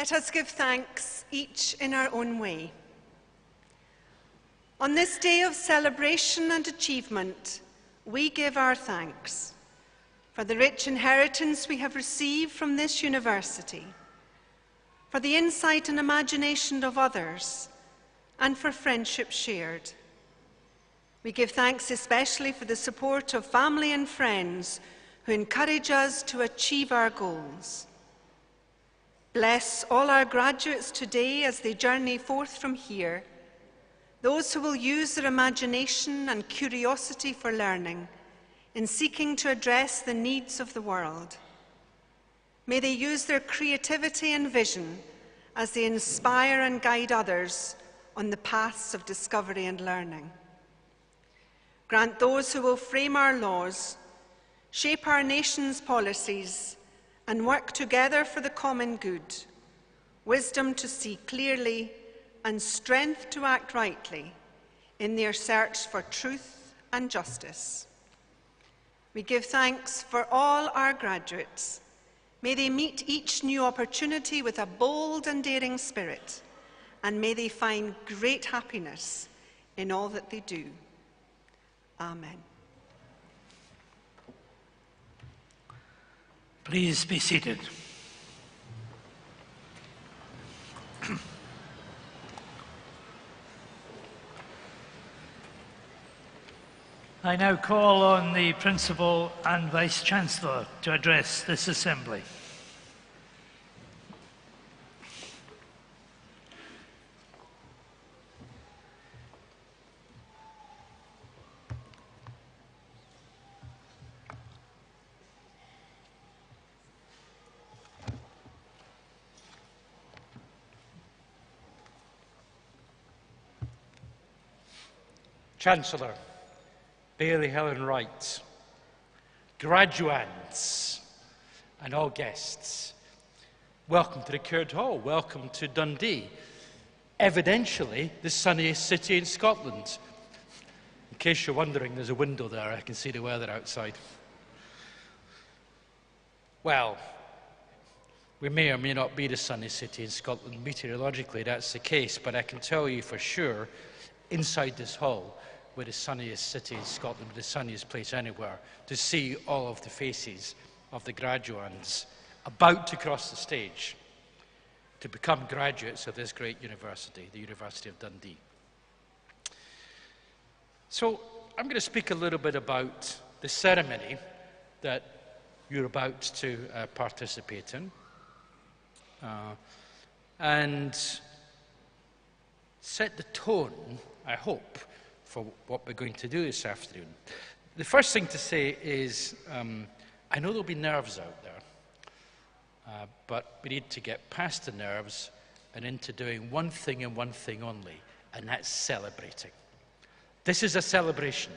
Let us give thanks, each in our own way. On this day of celebration and achievement, we give our thanks for the rich inheritance we have received from this university, for the insight and imagination of others, and for friendship shared. We give thanks especially for the support of family and friends who encourage us to achieve our goals. Bless all our graduates today as they journey forth from here, those who will use their imagination and curiosity for learning in seeking to address the needs of the world. May they use their creativity and vision as they inspire and guide others on the paths of discovery and learning. Grant those who will frame our laws, shape our nation's policies, and work together for the common good, wisdom to see clearly and strength to act rightly in their search for truth and justice. We give thanks for all our graduates. May they meet each new opportunity with a bold and daring spirit, and may they find great happiness in all that they do. Amen. Please be seated. I now call on the Principal and Vice-Chancellor to address this Assembly. Chancellor Bailey Helen Wright, graduands, and all guests, welcome to the Caird Hall, welcome to Dundee, evidentially the sunniest city in Scotland. In case you're wondering, there's a window there, I can see the weather outside. Well, we may or may not be the sunniest city in Scotland, meteorologically that's the case, but I can tell you for sure, inside this hall, we're the sunniest city in Scotland, the sunniest place anywhere, to see all of the faces of the graduands about to cross the stage to become graduates of this great university, the University of Dundee. So I'm going to speak a little bit about the ceremony that you're about to participate in and set the tone, I hope, for what we're going to do this afternoon. The first thing to say is, I know there'll be nerves out there, but we need to get past the nerves and into doing one thing and one thing only, and that's celebrating. This is a celebration.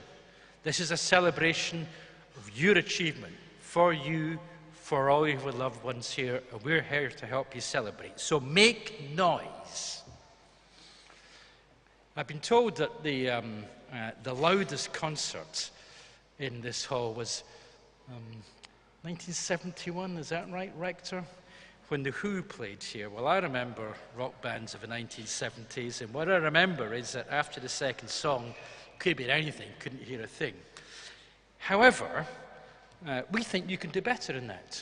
This is a celebration of your achievement, for you, for all your loved ones here, and we're here to help you celebrate. So make noise. I've been told that the loudest concert in this hall was 1971, is that right, Rector? When the Who played here. Well, I remember rock bands of the 1970s, and what I remember is that after the second song, could have been anything, couldn't hear a thing. However, we think you can do better than that.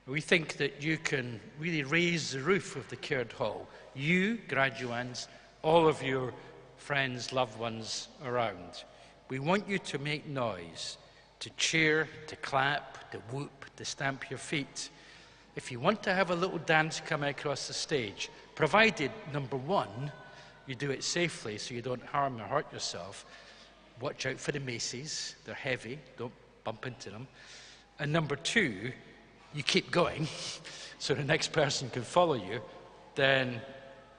We think that you can really raise the roof of the Caird Hall. You, graduands, all of your friends, loved ones around. We want you to make noise, to cheer, to clap, to whoop, to stamp your feet. If you want to have a little dance coming across the stage, provided, number one, you do it safely so you don't harm or hurt yourself. Watch out for the maces, they're heavy, don't bump into them. And number two, you keep going so the next person can follow you, then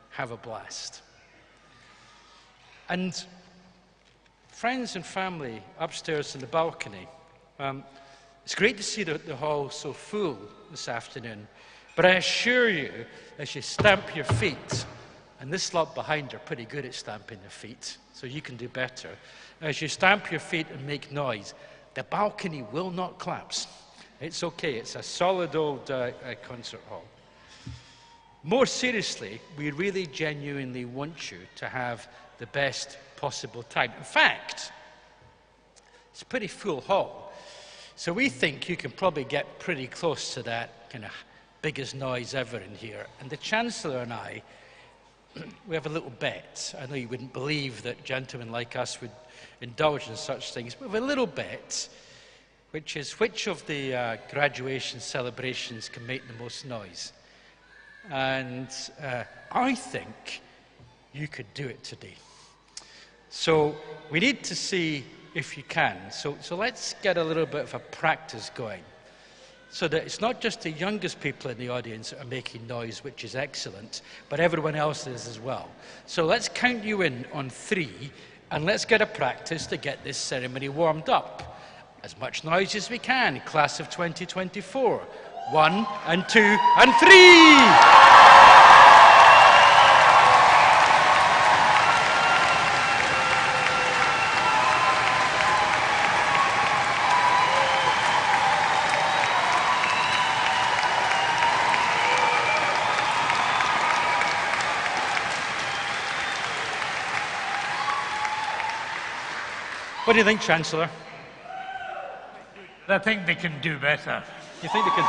have a blast. And friends and family upstairs in the balcony, it's great to see the hall so full this afternoon, but I assure you, as you stamp your feet, and this lot behind are pretty good at stamping their feet, so you can do better. As you stamp your feet and make noise, the balcony will not collapse. It's okay, it's a solid old concert hall. more seriously, we really genuinely want you to have the best possible time. In fact, it's a pretty full hall, so we think you can probably get pretty close to that kind of biggest noise ever in here. And the Chancellor and I, we have a little bet. I know you wouldn't believe that gentlemen like us would indulge in such things, but we have a little bet, which is which of the graduation celebrations can make the most noise. And I think you could do it today. So we need to see if you can. So let's get a little bit of a practice going, so that it's not just the youngest people in the audience that are making noise, which is excellent, but everyone else is as well. So let's count you in on 3, and let's get a practice to get this ceremony warmed up. As much noise as we can, class of 2024. 1 and 2 and 3! What do you think, Chancellor? I think they can do better. You think they can?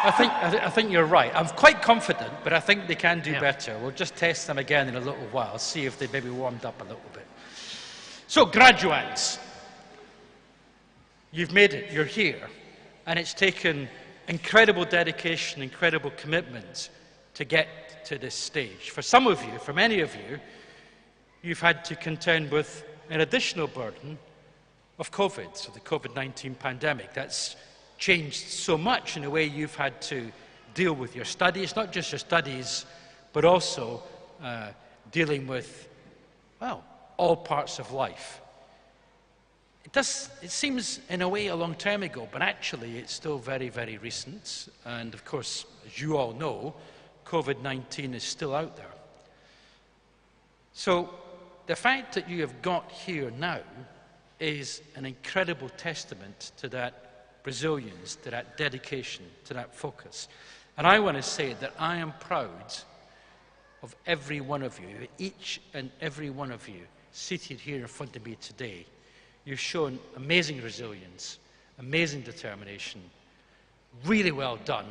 I think you're right. I'm quite confident, but I think they can do better. We'll just test them again in a little while, see if they maybe warmed up a little bit. So, graduates, you've made it. You're here. And it's taken incredible dedication, incredible commitment to get to this stage. For some of you, for many of you, you've had to contend with an additional burden of COVID, so the COVID-19 pandemic. That's changed so much in the way you've had to deal with your studies, not just your studies, but also dealing with, well, all parts of life. It seems in a way a long time ago, but actually it's still very, very recent. And of course, as you all know, COVID-19 is still out there. So the fact that you have got here now is an incredible testament to that resilience, to that dedication, to that focus. And I want to say that I am proud of every one of you, each and every one of you seated here in front of me today. You've shown amazing resilience, amazing determination. Really well done.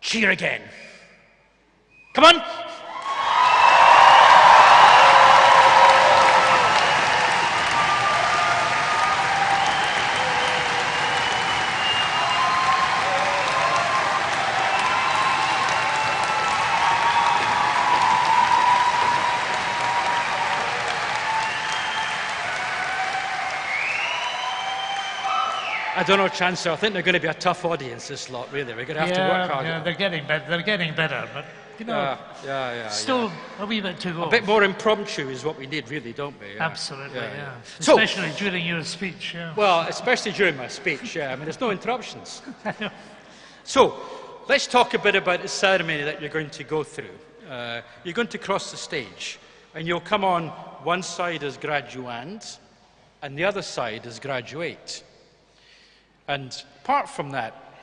Cheer again. Come on! I don't know, Chancellor. I think they're going to be a tough audience, this lot, really. We're going to have to work harder. Yeah, they're getting better, but, you know, still a wee bit to go. A bit more impromptu is what we need, really, don't we? Yeah. Absolutely, yeah. Especially during your speech, yeah. Well, especially during my speech, yeah. I mean, there's no interruptions. So, let's talk a bit about the ceremony that you're going to go through. You're going to cross the stage, and you'll come on one side as graduand, and the other side as graduate. And apart from that,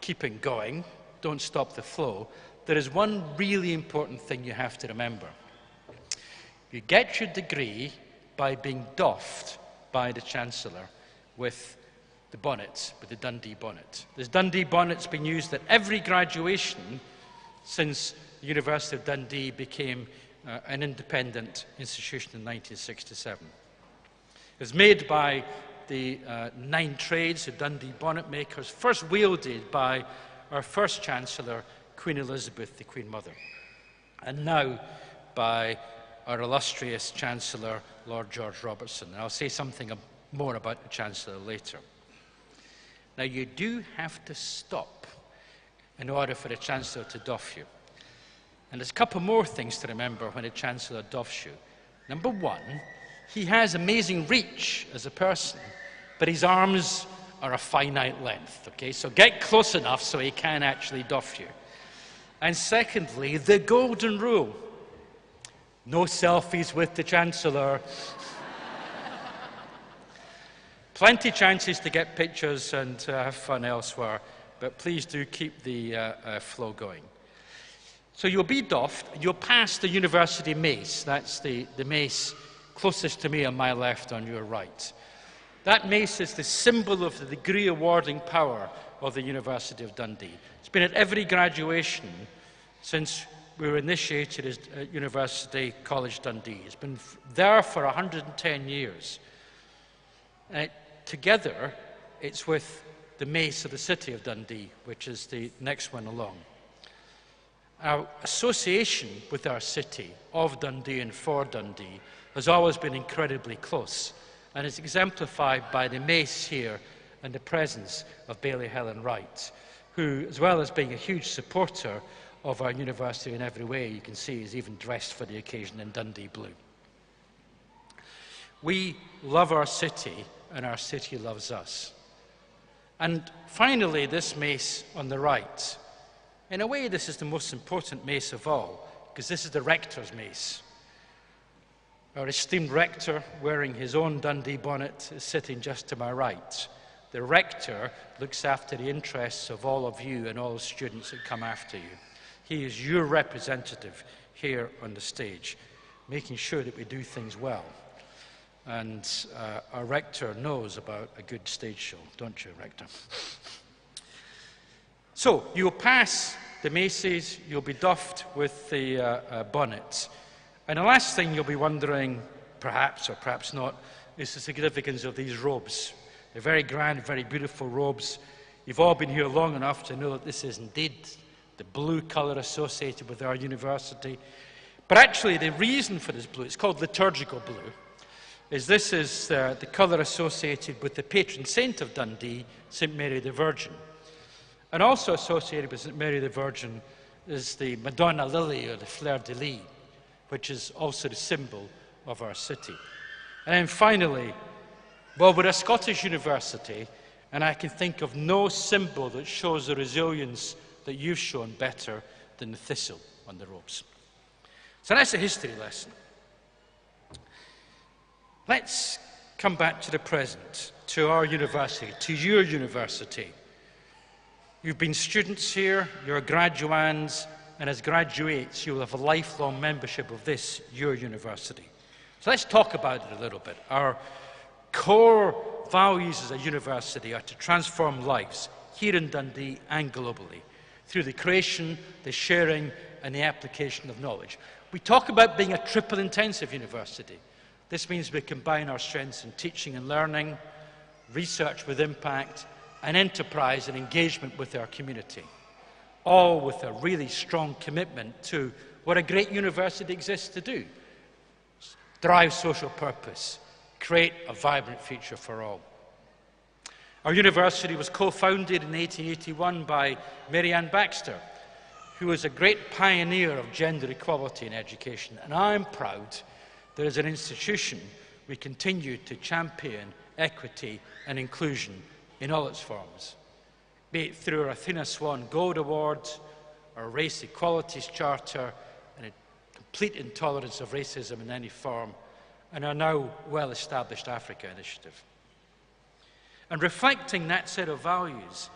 keeping going, don't stop the flow, there is one really important thing you have to remember. You get your degree by being doffed by the Chancellor with the bonnet, with the Dundee bonnet. This Dundee bonnet's been used at every graduation since the University of Dundee became an independent institution in 1967. It was made by the 9 trades, the Dundee bonnet makers, first wielded by our first Chancellor, Queen Elizabeth, the Queen Mother, and now by our illustrious Chancellor, Lord George Robertson. And I'll say something more about the Chancellor later. Now, you do have to stop in order for the Chancellor to doff you. And there's a couple more things to remember when a Chancellor doffs you. Number one, he has amazing reach as a person, but his arms are a finite length, okay? So get close enough so he can actually doff you. And secondly, the golden rule. No selfies with the Chancellor. Plenty chances to get pictures and have fun elsewhere, but please do keep the flow going. So you'll be doffed, and you'll pass the university mace. That's the mace closest to me on my left, on your right. That mace is the symbol of the degree awarding power of the University of Dundee. It's been at every graduation since we were initiated as University College Dundee. It's been there for 110 years. Together, it's with the mace of the City of Dundee, which is the next one along. Our association with our city, of Dundee and for Dundee, has always been incredibly close, and is exemplified by the mace here and the presence of Baillie Helen Wright, who, as well as being a huge supporter of our university in every way, you can see is even dressed for the occasion in Dundee blue. We love our city, and our city loves us. And finally, this mace on the right. In a way, this is the most important mace of all, because this is the rector's mace. Our esteemed rector, wearing his own Dundee bonnet, is sitting just to my right. The rector looks after the interests of all of you and all the students that come after you. He is your representative here on the stage, making sure that we do things well. And our rector knows about a good stage show, don't you, rector? So, you'll pass the maces, you'll be doffed with the bonnets. And the last thing you'll be wondering, perhaps or perhaps not, is the significance of these robes. They're very grand, very beautiful robes. You've all been here long enough to know that this is indeed the blue colour associated with our university. But actually, the reason for this blue, it's called liturgical blue, is this is the colour associated with the patron saint of Dundee, St. Mary the Virgin. And also associated with St. Mary the Virgin is the Madonna Lily, or the fleur-de-lis, which is also the symbol of our city. And then finally, well, we're a Scottish university, and I can think of no symbol that shows the resilience that you've shown better than the thistle on the robes. So that's a history lesson. Let's come back to the present, to our university, to your university. You've been students here, you're graduands, and as graduates, you'll have a lifelong membership of this, your university. So let's talk about it a little bit. Our core values as a university are to transform lives here in Dundee and globally through the creation, the sharing, and the application of knowledge. We talk about being a triple intensive university. This means we combine our strengths in teaching and learning, research with impact, and enterprise and engagement with our community, all with a really strong commitment to what a great university exists to do: drive social purpose, create a vibrant future for all. Our university was co-founded in 1881 by Mary Ann Baxter, who was a great pioneer of gender equality in education, and I'm proud that as an institution we continue to champion equity and inclusion in all its forms, be it through our Athena Swan Gold Award, our Race Equalities Charter, and a complete intolerance of racism in any form, and our now well-established Africa Initiative. And reflecting that set of values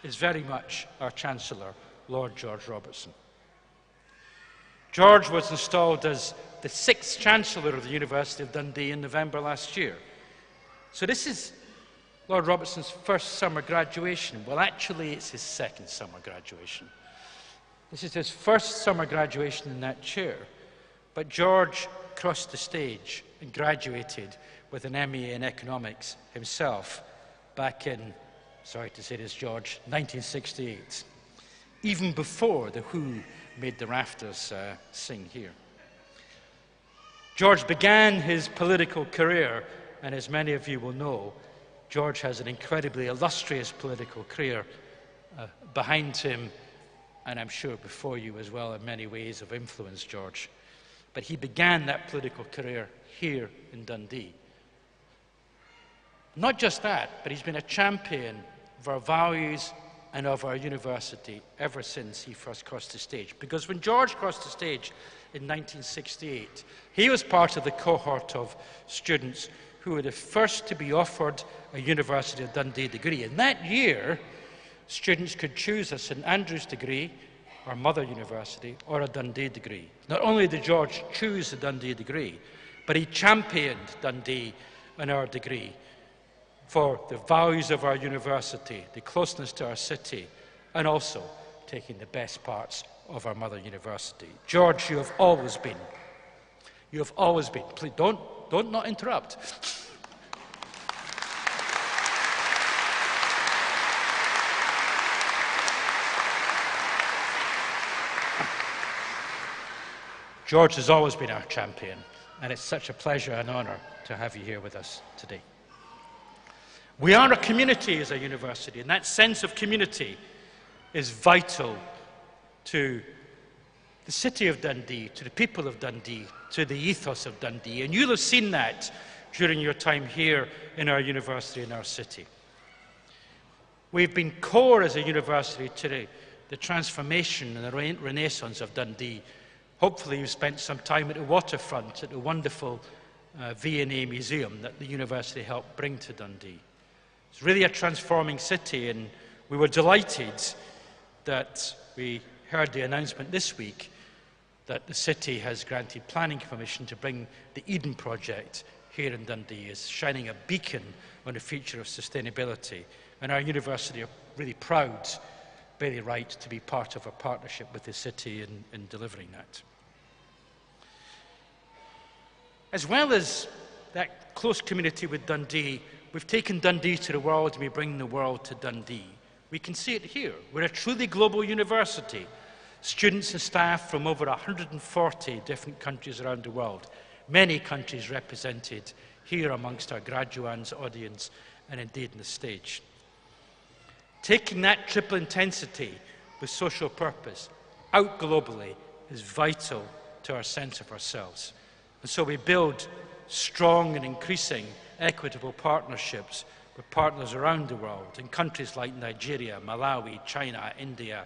is very much our Chancellor, Lord George Robertson. George was installed as the 6th Chancellor of the University of Dundee in November last year. So this is Lord Robertson's first summer graduation. Well, actually, it's his 2nd summer graduation. This is his first summer graduation in that chair. But George crossed the stage and graduated with an MA in economics himself back in, sorry to say this, George, 1968, even before the Who made the rafters sing here. George began his political career, and as many of you will know, George has an incredibly illustrious political career behind him, and I'm sure before you as well in many ways of influence, George. But he began that political career here in Dundee. Not just that, but he's been a champion of our values and of our university ever since he first crossed the stage. Because when George crossed the stage in 1968, he was part of the cohort of students who were the first to be offered a University of Dundee degree. In that year, students could choose a St Andrews degree, our mother university, or a Dundee degree. Not only did George choose the Dundee degree, but he championed Dundee and our degree for the values of our university, the closeness to our city, and also taking the best parts of our mother university. George, you have always been. Please don't not interrupt. George has always been our champion, and it's such a pleasure and honour to have you here with us today. We are a community as a university, and that sense of community is vital to the city of Dundee, to the people of Dundee, to the ethos of Dundee. And you'll have seen that during your time here in our university, in our city. We've been core as a university to the transformation and the renaissance of Dundee. Hopefully you've spent some time at the waterfront, at the wonderful V&A Museum that the university helped bring to Dundee. It's really a transforming city, and we were delighted that we heard the announcement this week that the city has granted planning permission to bring the Eden project here in Dundee, as shining a beacon on the future of sustainability. And our university are really proud, very right, to be part of a partnership with the city in delivering that. As well as that close community with Dundee, we've taken Dundee to the world and we bring the world to Dundee. We can see it here. We're a truly global university. Students and staff from over 140 different countries around the world. Many countries represented here amongst our graduands, audience, and indeed on the stage. Taking that triple intensity with social purpose out globally is vital to our sense of ourselves. And so we build strong and increasing equitable partnerships with partners around the world in countries like Nigeria, Malawi, China, India,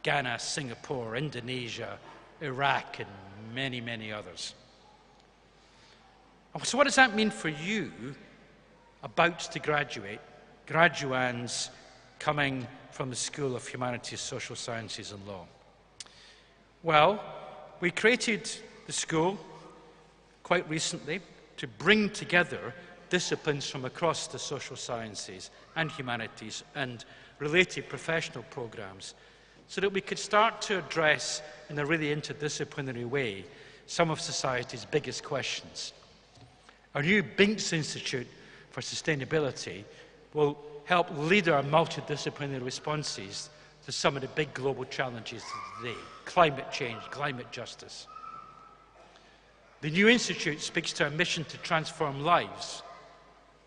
Ghana, Singapore, Indonesia, Iraq, and many, many others. So what does that mean for you about to graduate, graduands coming from the School of Humanities, Social Sciences and Law? Well, we created the school quite recently to bring together disciplines from across the social sciences and humanities and related professional programs so that we could start to address in a really interdisciplinary way some of society's biggest questions. Our new Binks Institute for Sustainability will help lead our multidisciplinary responses to some of the big global challenges of today: climate change, climate justice. The new institute speaks to our mission to transform lives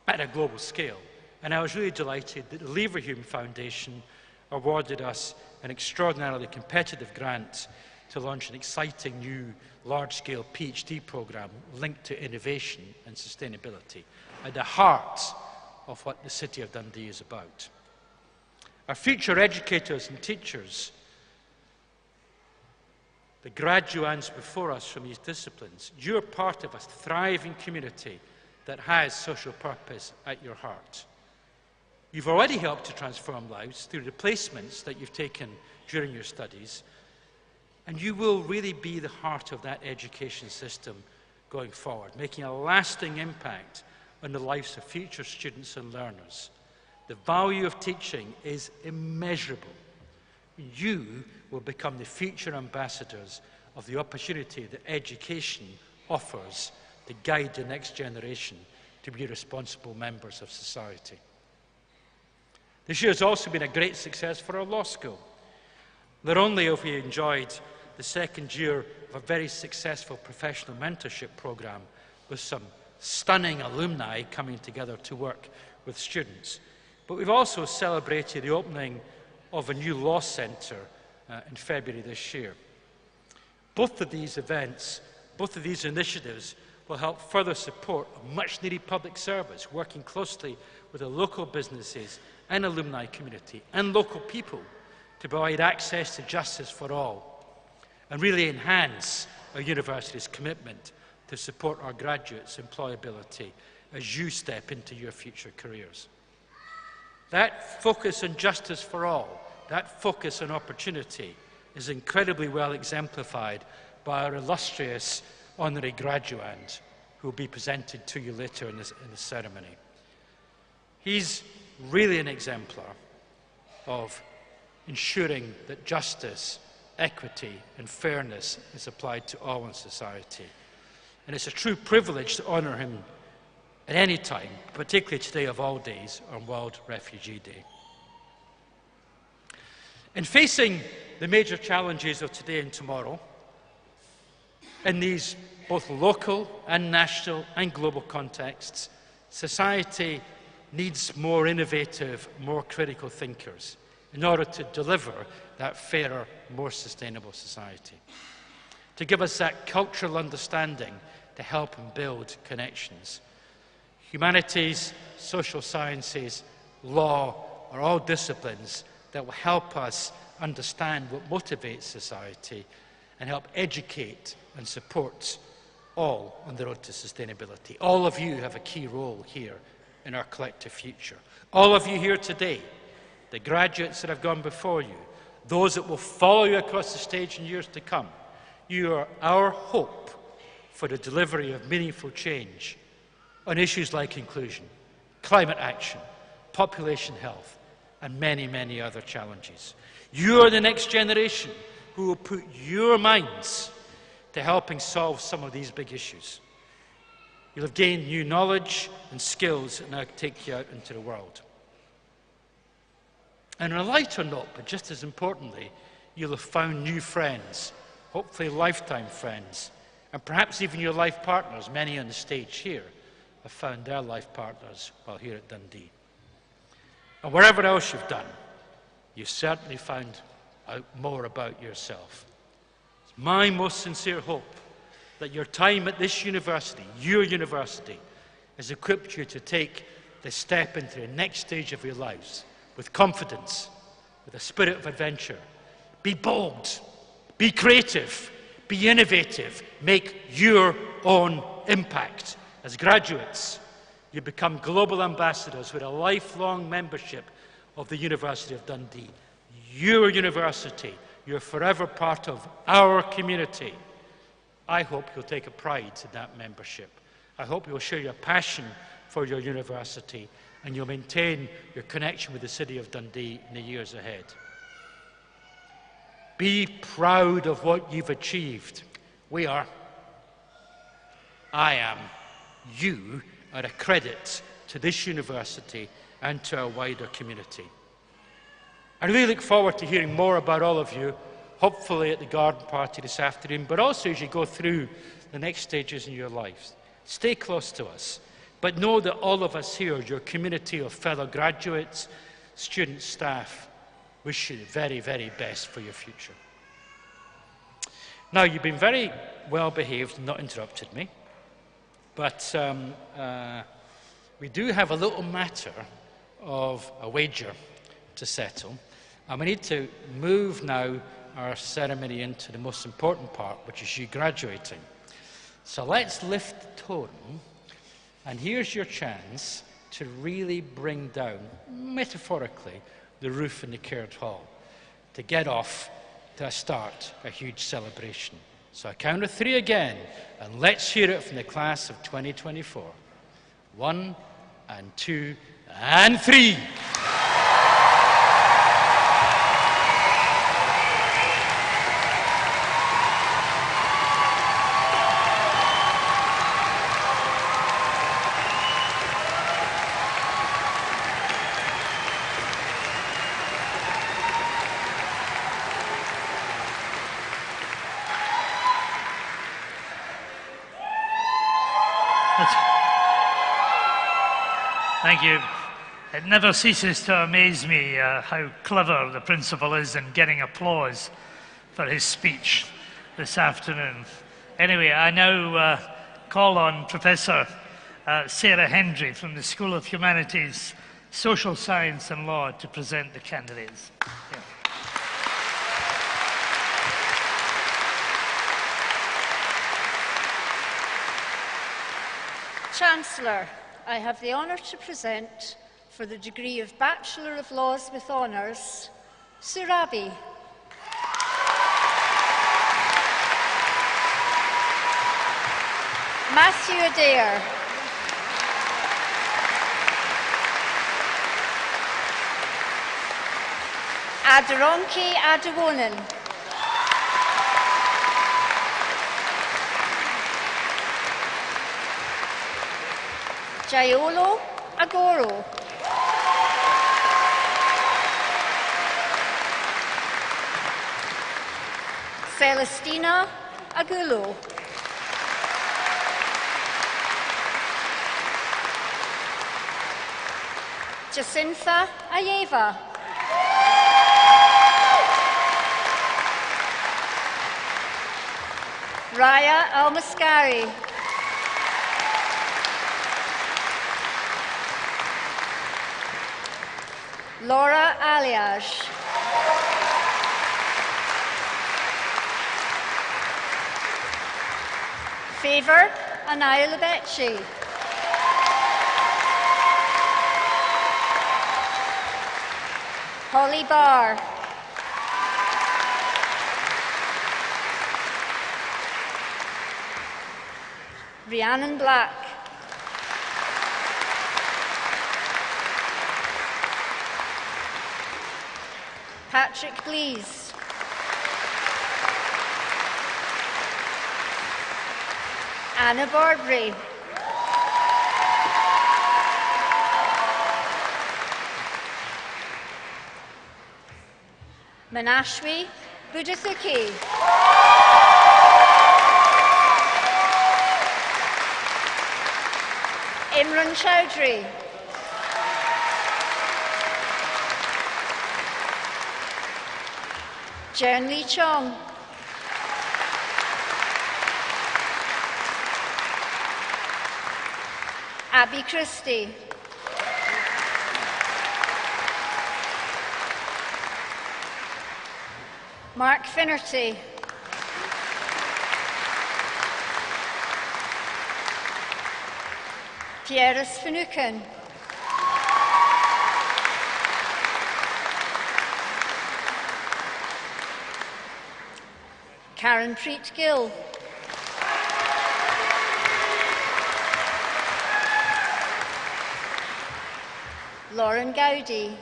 at a global scale, and I was really delighted that the Leverhulme Foundation awarded us an extraordinarily competitive grant to launch an exciting new large-scale PhD program linked to innovation and sustainability at the heart of what the City of Dundee is about. Our future educators and teachers, the graduands before us from these disciplines, you're part of a thriving community that has social purpose at your heart. You've already helped to transform lives through the placements that you've taken during your studies, and you will really be the heart of that education system going forward, making a lasting impact on the lives of future students and learners. The value of teaching is immeasurable. You will become the future ambassadors of the opportunity that education offers to guide the next generation to be responsible members of society. This year has also been a great success for our law school. Not only have we enjoyed the second year of a very successful professional mentorship program with some stunning alumni coming together to work with students, but we've also celebrated the opening of a new law centre in February this year. Both of these events, both of these initiatives will help further support a much-needed public service, working closely with the local businesses and alumni community and local people to provide access to justice for all and really enhance our university's commitment to support our graduates' employability as you step into your future careers. That focus on justice for all, that focus on opportunity, is incredibly well exemplified by our illustrious honorary graduand, who will be presented to you later in the ceremony. He's really an exemplar of ensuring that justice, equity and fairness is applied to all in society. And it's a true privilege to honour him at any time, particularly today of all days on World Refugee Day. In facing the major challenges of today and tomorrow, in these both local and national and global contexts, society needs more innovative, more critical thinkers in order to deliver that fairer, more sustainable society. To give us that cultural understanding to help and build connections. Humanities, social sciences, law are all disciplines that will help us understand what motivates society and help educate and support all on the road to sustainability. All of you have a key role here in our collective future. All of you here today, the graduates that have gone before you, those that will follow you across the stage in years to come, you are our hope for the delivery of meaningful change on issues like inclusion, climate action, population health, and many, many other challenges. You are the next generation who will put your minds to helping solve some of these big issues. You'll have gained new knowledge and skills that now take you out into the world. And on a lighter note, but just as importantly, you'll have found new friends, hopefully lifetime friends, and perhaps even your life partners. Many on the stage here have found their life partners while here at Dundee. And wherever else you've done, you've certainly found out more about yourself. It's my most sincere hope that your time at this university, your university, has equipped you to take the step into the next stage of your lives with confidence, with a spirit of adventure. Be bold, be creative, be innovative, make your own impact. As graduates, you become global ambassadors with a lifelong membership of the University of Dundee. Your university, you're forever part of our community. I hope you'll take a pride in that membership. I hope you'll share your passion for your university and you'll maintain your connection with the city of Dundee in the years ahead. Be proud of what you've achieved. We are. I am. You are a credit to this university and to our wider community. I really look forward to hearing more about all of you, hopefully at the garden party this afternoon, but also as you go through the next stages in your lives. Stay close to us, but know that all of us here, your community of fellow graduates, students, staff, wish you the very, very best for your future. Now, you've been very well behaved and not interrupted me, but we do have a little matter of a wager to settle, and we need to move now our ceremony into the most important part, which is you graduating. So let's lift the tone, and here's your chance to really bring down, metaphorically, the roof in the Caird Hall, to get off to start a huge celebration. So I count to 3 again, and let's hear it from the class of 2024. 1 and 2 and 3. Thank you. It never ceases to amaze me how clever the principal is in getting applause for his speech this afternoon. Anyway, I now call on Professor Sarah Hendry from the School of Humanities, Social Science and Law to present the candidates. Yeah. Chancellor, I have the honour to present, for the degree of Bachelor of Laws with Honours, Surabi. Matthew Adair. Adaronki Adawonan. Jaiolo Agoro. Celestina Agulo. Jacinta Ayeva. Raya Almascari. Laura Aliage. Favor Anaya Lebecci. Holly Barr. Rhiannon Black. Patrick Blease. Anna Barbary. Manashwi Budithuki. Imran Chowdhury. Jern Lee Chong. Abby Christie. Mark Finnerty. Pieris Finucane. Karen Preet Gill. Lauren Gowdy.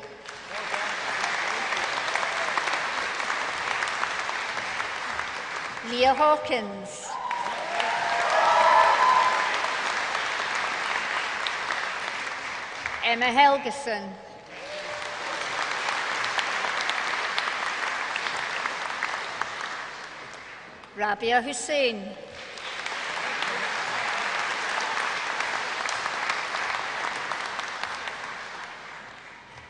Leah Hawkins. Emma Helgeson. Rabia Hussein.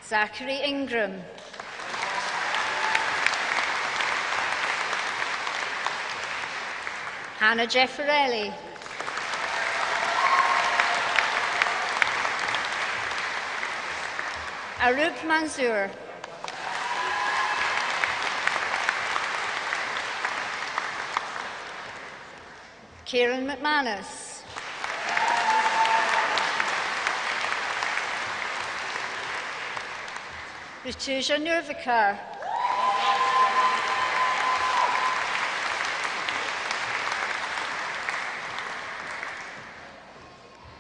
Zachary Ingram. Hannah Jefferelli. Arup Manzoor. Kieran McManus. Rituja Nurvikar.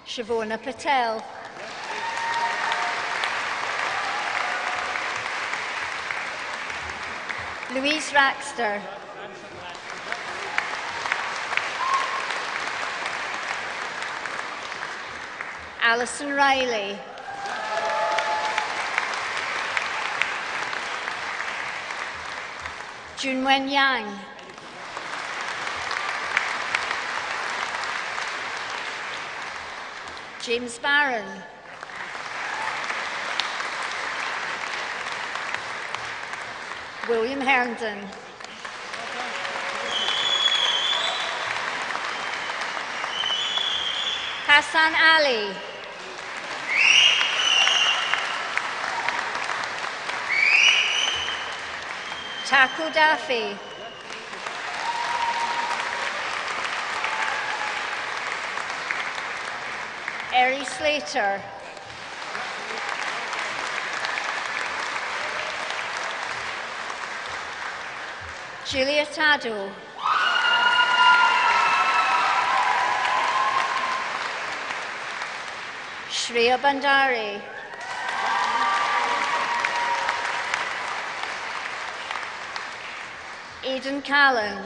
Shavona Patel. Louise Raxter. Alison Riley. Junwen Yang. James Barron. William Herndon. Hassan Ali. Taku Daffy. Eri Slater. Julia Tado. Shreya Bandari, Aidan Callan,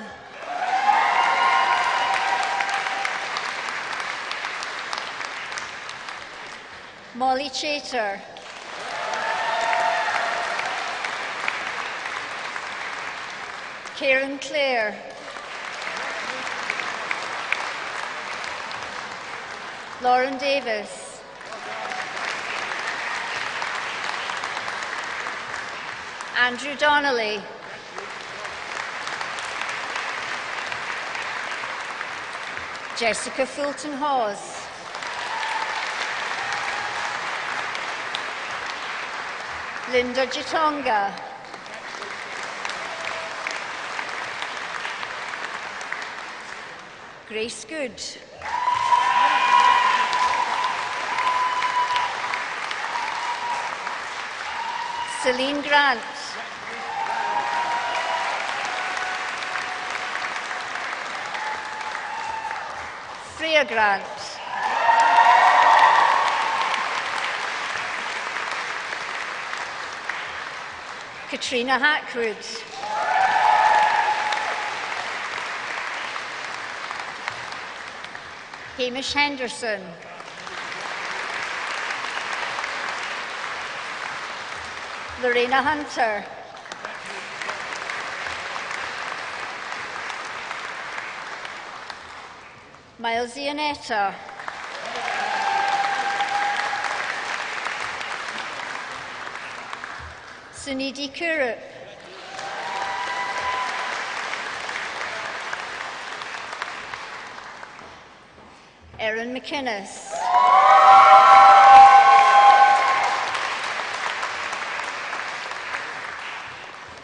Molly Chater, Karen Clare, Lauren Davis, Andrew Donnelly, Jessica Fulton-Hawes, Linda Gitonga, Grace Good, Celine Grant, Freya Grant, Katrina Hackwood, Hamish Henderson, Lorena Hunter, Miles Iannetta, Sunidhi Kurup, Erin McInnes,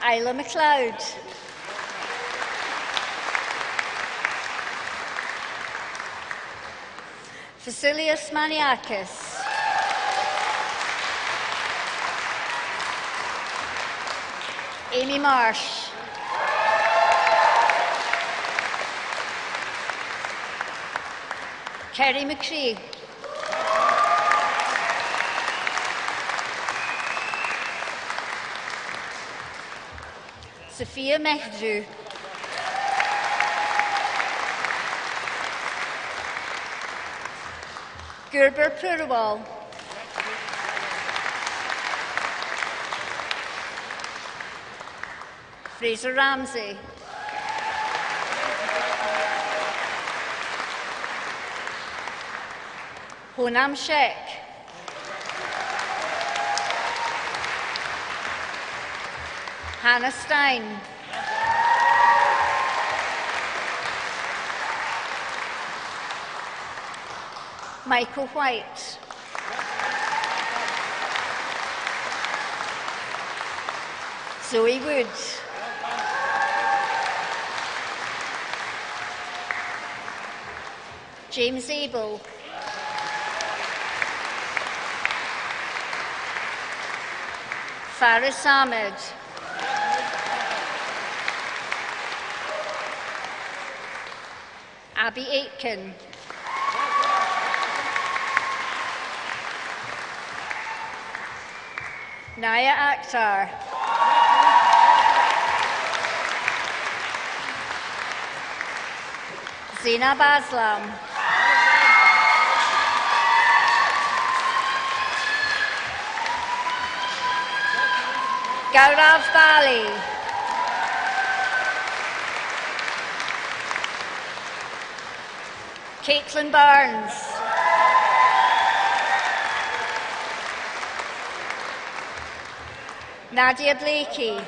Isla MacLeod, Vasilios Maniakis, Amy Marsh, Kerry McCree, Sophia Mehdu, Gerber Purwal, Fraser Ramsey, Honam Sheikh, Hannah Stein, Michael White, Zoe Wood, James Abel, Faris Ahmed, Abby Aitken, Naya Akhtar, Zainab Aslam, Gaurav Bali, Caitlin Barnes, Nadia Blakey,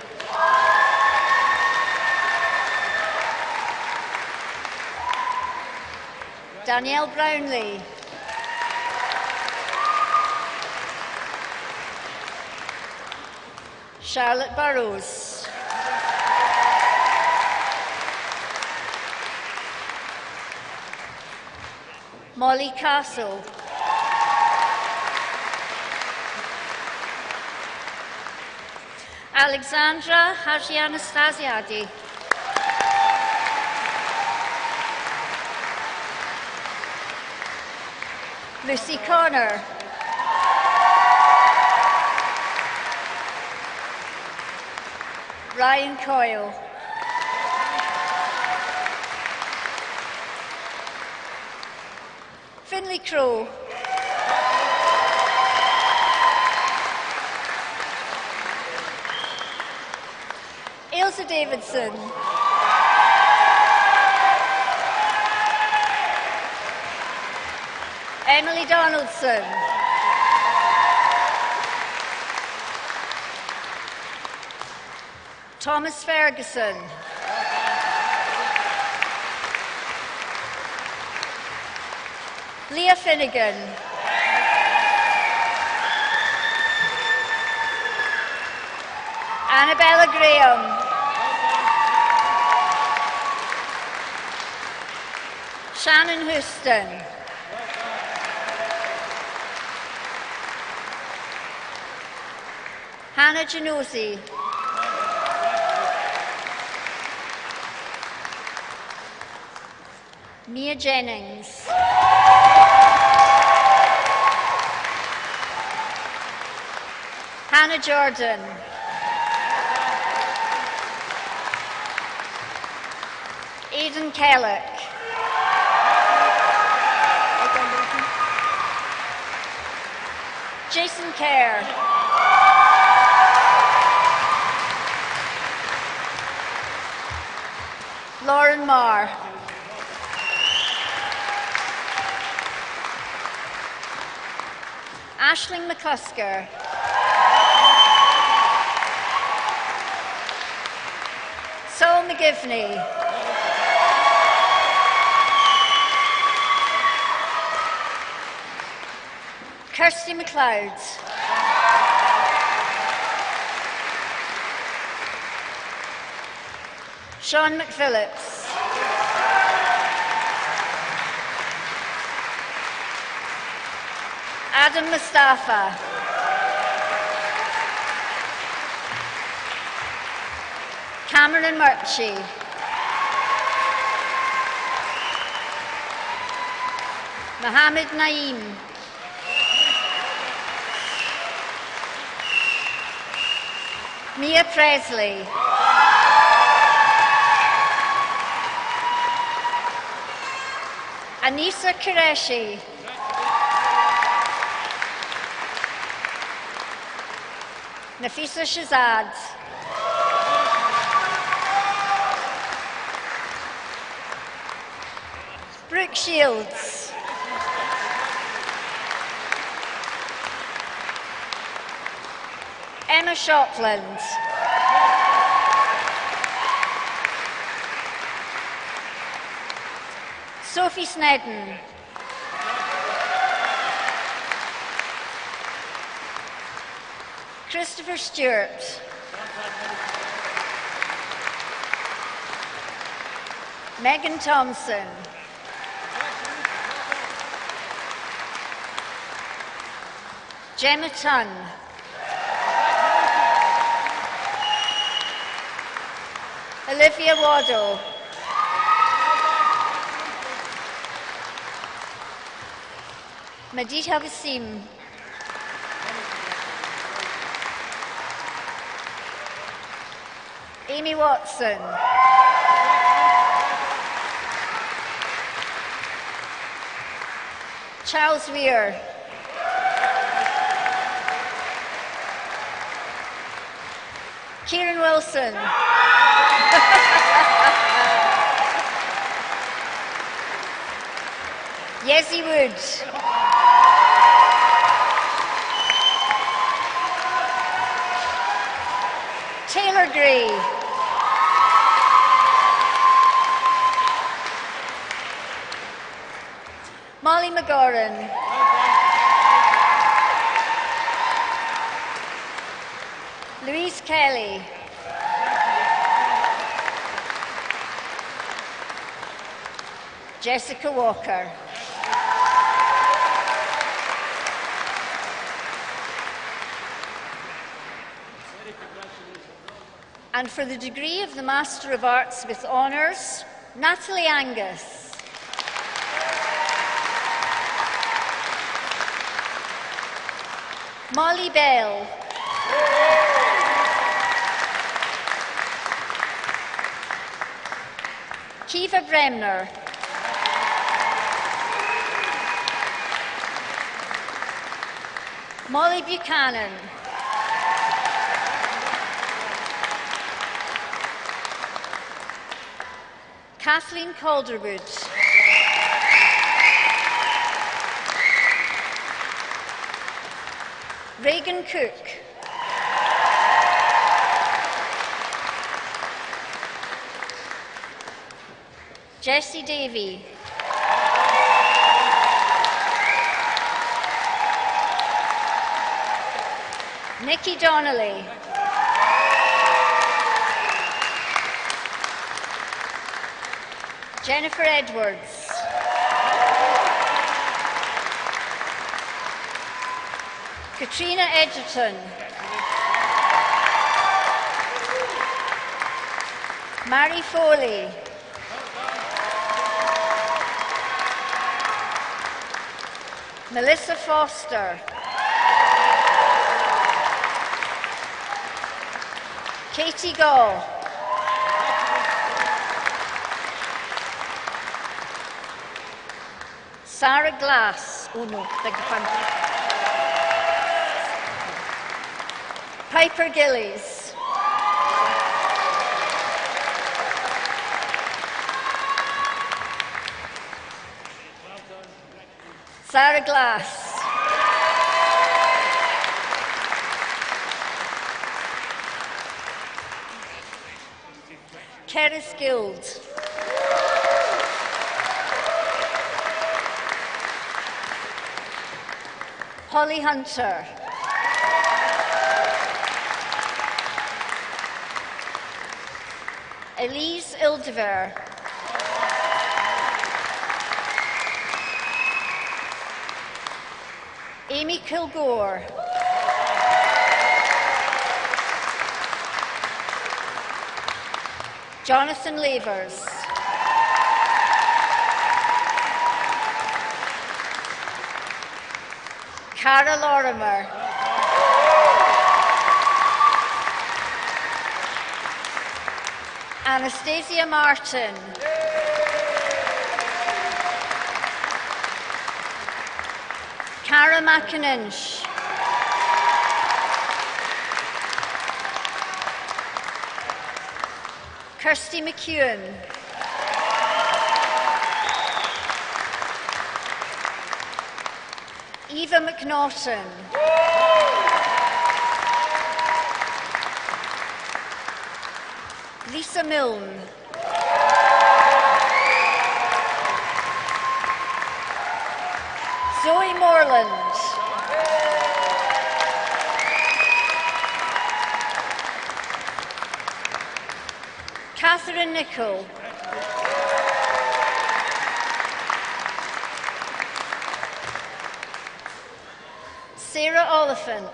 Danielle Brownlee, Charlotte Burrows, Molly Castle, Alexandra Haji Anastasiadi, Lucy Connor, Ryan Coyle. Finlay Crowe. Ailsa Davidson. Emily Donaldson. Thomas Ferguson. Leah Finnegan. Annabella Graham. Shannon Houston. Hannah Genosi. Mia Jennings. Hannah Jordan. Aidan Kellock. Jason Kerr. Lauren Marr. Aisling McCusker. Saul McGivney. Kirsty McLeod. Sean McPhillips. Adam Mustafa. Cameron Murchie. Mohammed Naeem. Mia Presley. Anissa Qureshi. Nafisa Shazad. Brooke Shields. Emma Shopland. Sophie Snedden. Christopher Stewart. Megan Thompson. Gemma Tunn. Olivia Waddle. Madita Wasim. Amy Watson. Charles Weir. Kieran Wilson. Yezi Wood. Taylor Gray. Molly McGoran. Louise Kelly. Jessica Walker. And for the degree of the Master of Arts with Honours, Natalie Angus. Molly Bell. Kiva Bremner. Molly Buchanan. Kathleen Calderwood. Reagan Cook. Jessie Davey. Nikki Donnelly. Jennifer Edwards. Katrina Edgerton. Mary Foley. Melissa Foster. Katie Gall. Sarah Glass. Oh no, beg your pardon. Piper Gillies. Sarah Glass. Keris Guild. Holly Hunter. Elise Ildever. Amy Kilgore. Jonathan Lavers. Cara Lorimer. Anastasia Martin. Cara McIninch. Kirsty McEwen. Eva McNaughton. Lisa Milne. Zoe Moreland. Catherine Nichol. Sarah Oliphant.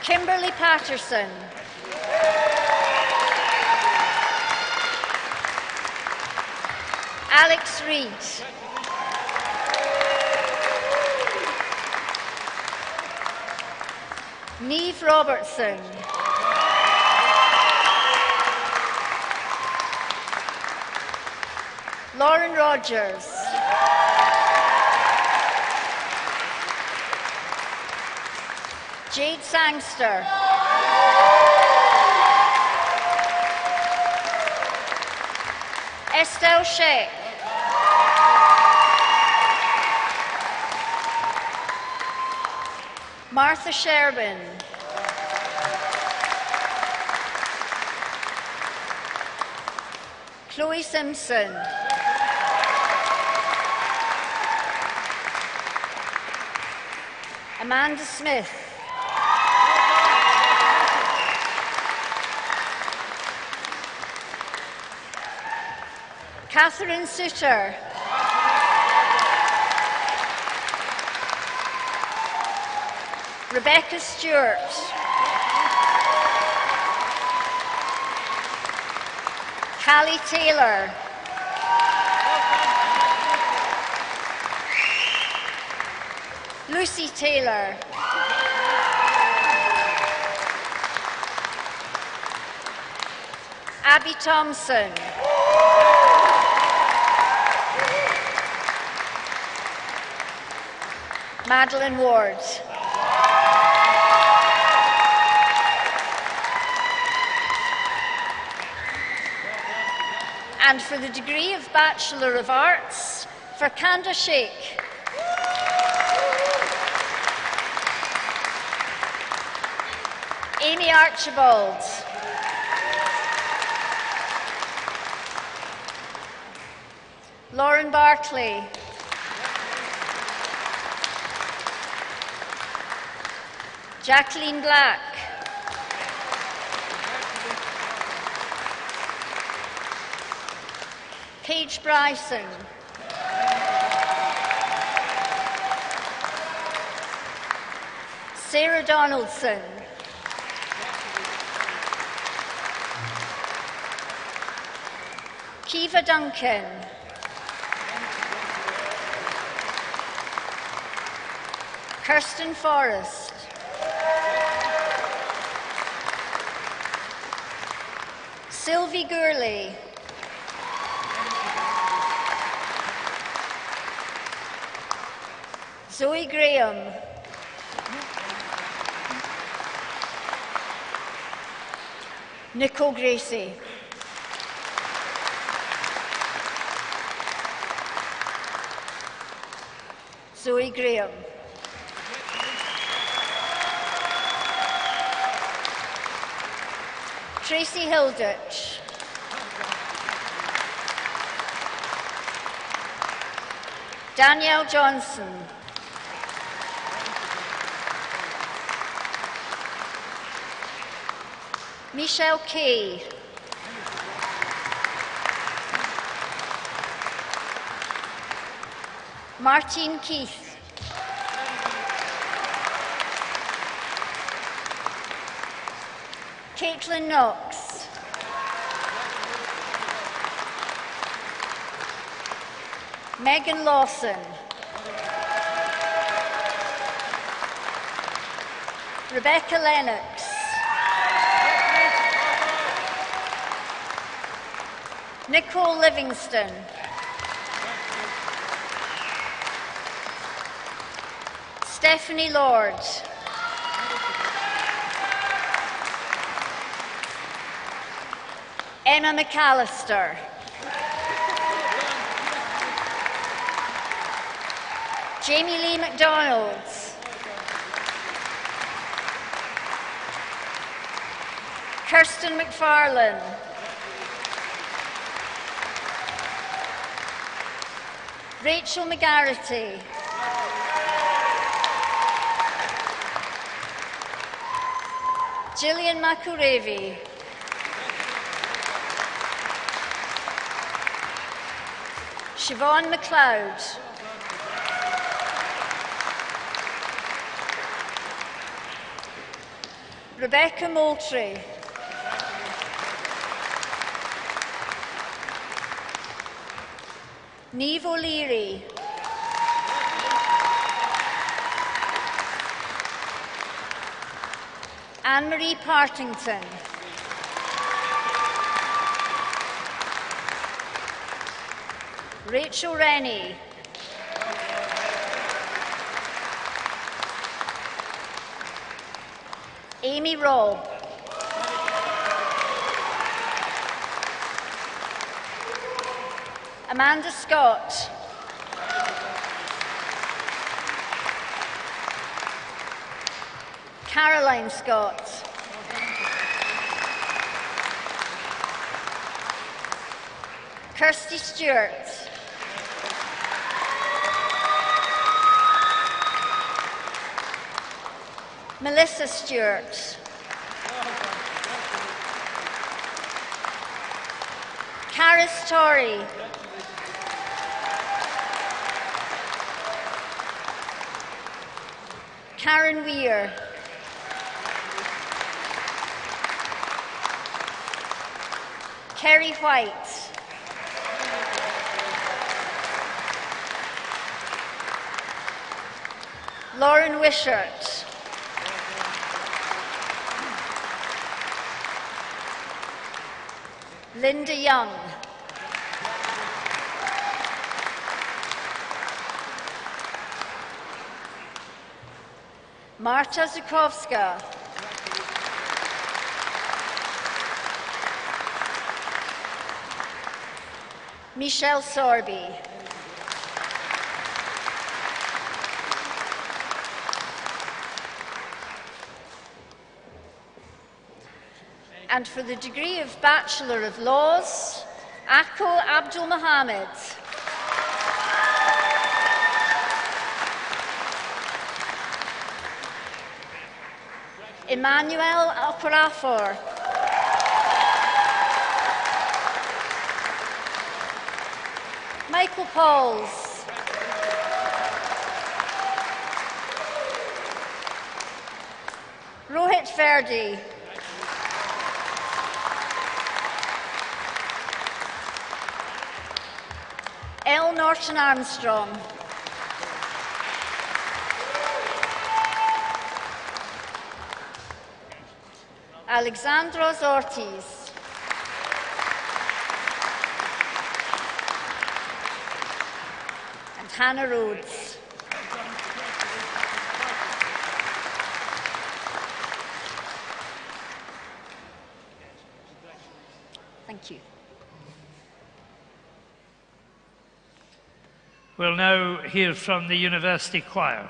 Kimberly Patterson. Alex Reed. Neve Robertson. Lauren Rogers. Jade Sangster. Estelle Sheck. Martha Sherwin. Chloe Simpson. Amanda Smith. Catherine Suter. Rebecca Stewart. Callie Taylor. Lucy Taylor. Abby Thompson. Madeline Ward. And for the degree of Bachelor of Arts, for Kanda Sheikh. Amy Archibald. Lauren Barclay. Jacqueline Black. Paige Bryson. Sarah Donaldson. Kiva Duncan. Kirsten Forrest. Sylvie Gurley. Zoe Graham. Nicole Gracie. Zoe Graham. Tracy Hilditch. Danielle Johnson. Michelle Kay. Martine Keith. Caitlin Knox. Megan Lawson. Rebecca Lennox. Nicole Livingston. Stephanie Lord. Emma McAllister. Jamie Lee McDonald. Kirsten McFarlane. Rachel McGarrity. Gillian Makurevi. Siobhan McLeod. Rebecca Moultrie. Niamh O'Leary. Anne-Marie Partington. Rachel Rennie. Amy Robb. Amanda Scott. Caroline Scott. Kirsty Stewart. Melissa Stewart. Caris Torrey. Karen Weir. Kerry White. Lauren Wishart. Linda Young. Marta Zukowska. Michelle Sorby. And for the degree of Bachelor of Laws, Akko Abdul Mohammed. Emmanuel Okorafor. Michael Pauls. Rohit Verdi. L. Norton Armstrong. Alexandros Ortiz. And Hannah Rhodes. Thank you. We'll now hear from the University Choir.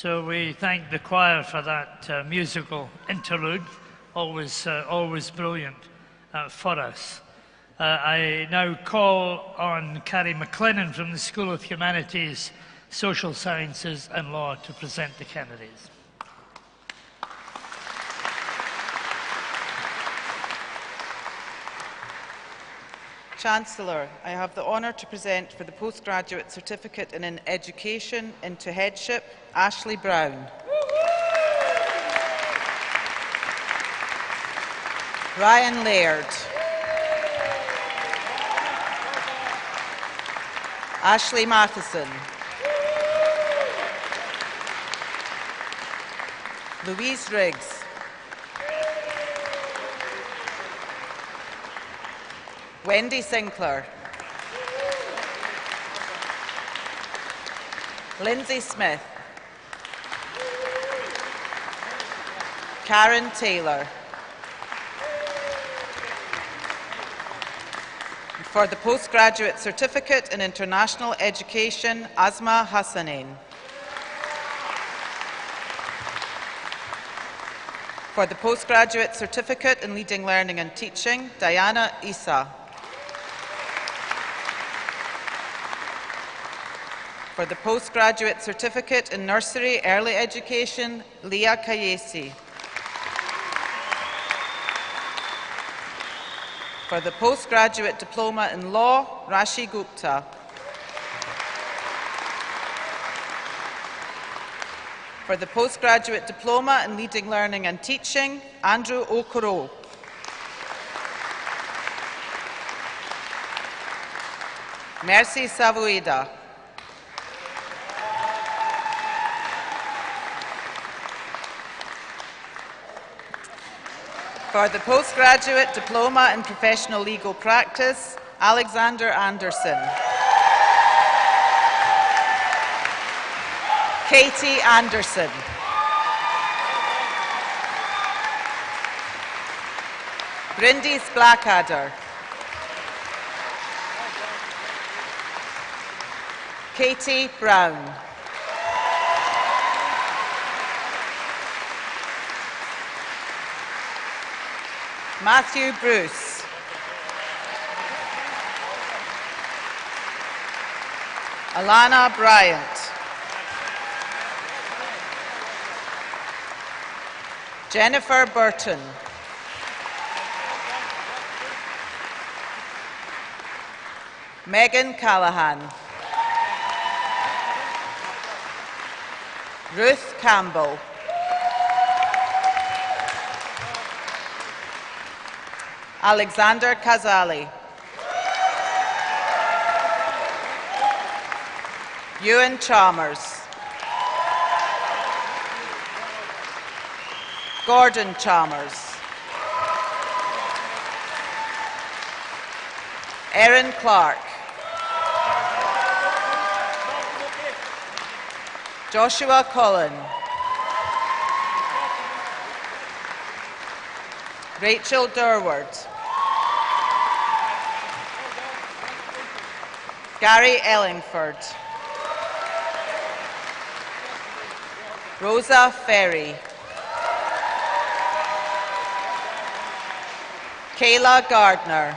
So we thank the choir for that musical interlude, always brilliant for us. I now call on Carrie McLennan from the School of Humanities, Social Sciences and Law to present the candidates. Chancellor, I have the honour to present for the Postgraduate Certificate in Education into Headship, Ashley Brown. Ryan Laird. Ashley Matheson. Louise Riggs. Wendy Sinclair. Lindsay Smith. Karen Taylor. For the Postgraduate Certificate in International Education, Asma Hassanein. For the Postgraduate Certificate in Leading Learning and Teaching, Diana Issa. For the Postgraduate Certificate in Nursery Early Education, Leah Kayesi. For the Postgraduate Diploma in Law, Rashi Gupta. For the Postgraduate Diploma in Leading Learning and Teaching, Andrew Okoro. Mercy Savoida. For the Postgraduate Diploma in Professional Legal Practice, Alexander Anderson. Katie Anderson. Bryndis Blackadder. Katie Brown. Matthew Bruce. Alana Bryant. Jennifer Burton. Megan Callahan. Ruth Campbell. Alexander Kazali. Ewan Chalmers. Gordon Chalmers. Erin Clark. Joshua Cullen. Rachel Durward. Gary Ellingford. Rosa Ferry. Kayla Gardner.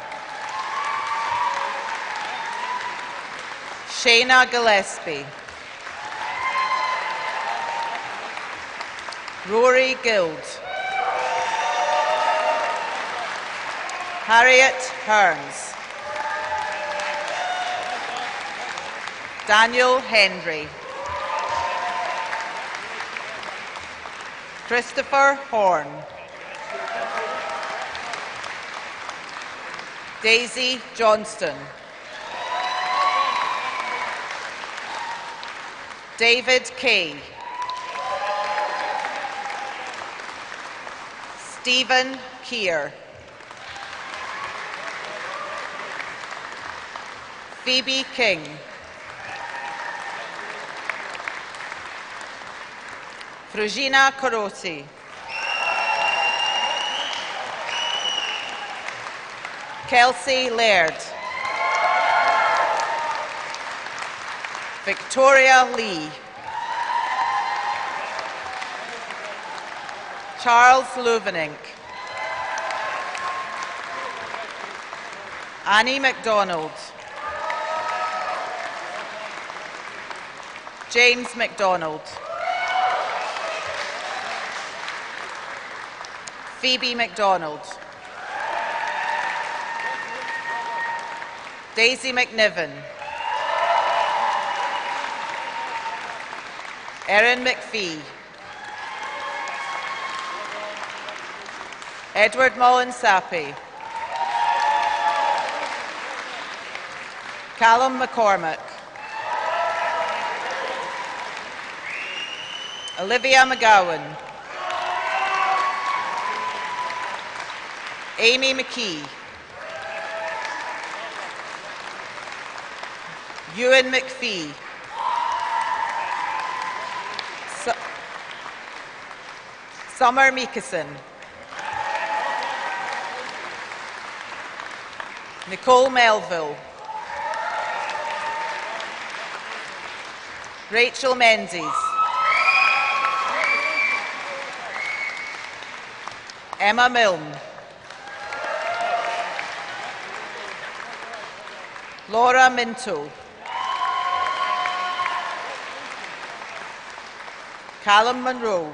Shayna Gillespie. Rory Guild. Harriet Hearns. Daniel Henry. Christopher Horn. Daisy Johnston. David Kay. Stephen Keir. Phoebe King. Frugina Carosi. Kelsey Laird. Victoria Lee. Charles Luvenink. Annie MacDonald. James MacDonald. Phoebe MacDonald. Daisy McNiven. Erin McPhee. Edward Mullen-Sappy. Callum McCormick. Olivia McGowan. Amy McKee. Ewan McPhee. Summer Meekison. Nicole Melville. Rachel Menzies. Emma Milne. Laura Minto. Callum Monroe.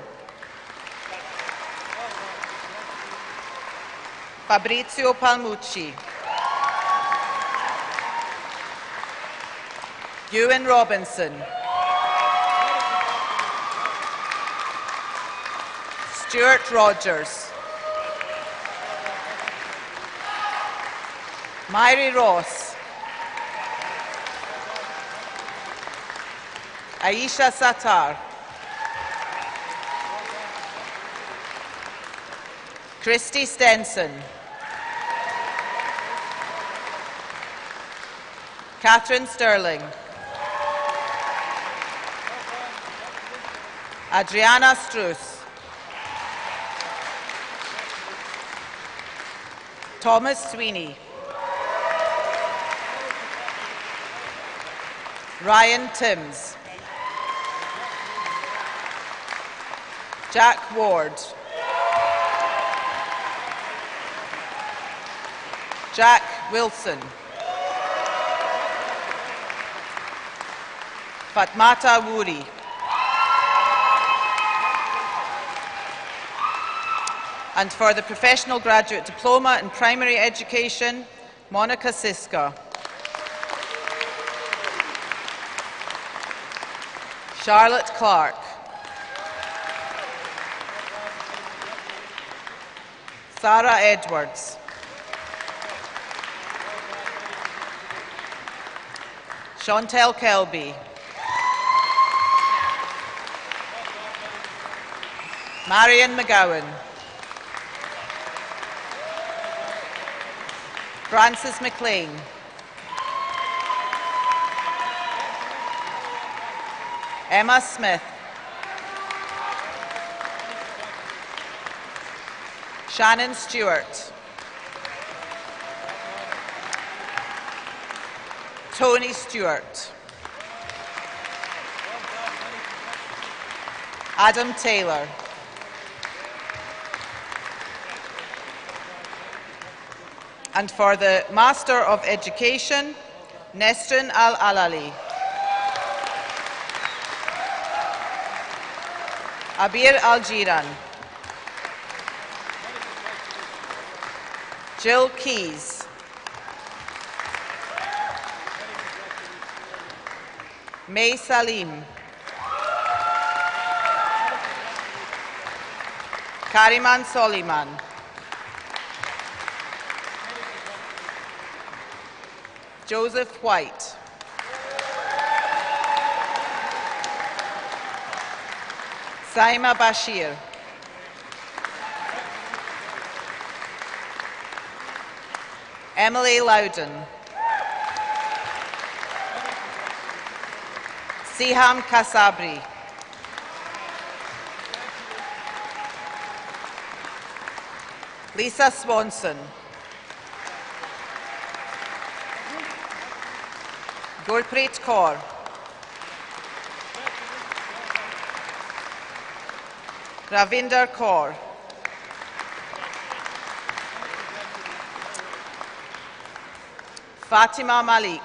Fabrizio Palmucci. Ewan Robinson. Stuart Rogers. Myri Ross. Aisha Sattar. Christy Stenson. Catherine Sterling. Adriana Struss. Thomas Sweeney. Ryan Timms. Jack Ward. Jack Wilson. Fatmata Woori. And for the Professional Graduate Diploma in Primary Education, Monica Siska. Charlotte Clark. Sarah Edwards. Chantel Kelby. Marion McGowan. Francis McLean. Emma Smith. Shannon Stewart. Tony Stewart. Adam Taylor. And for the Master of Education, Nesrin Al-Alali. Abir Al-Jiran. Jill Keys. May Salim. Kariman Soliman. Joseph White. Saima Bashir. Emily Loudon. Siham Kasabri. Lisa Swanson. Gurpreet Kaur. Ravinder Kaur. Fatima Malik.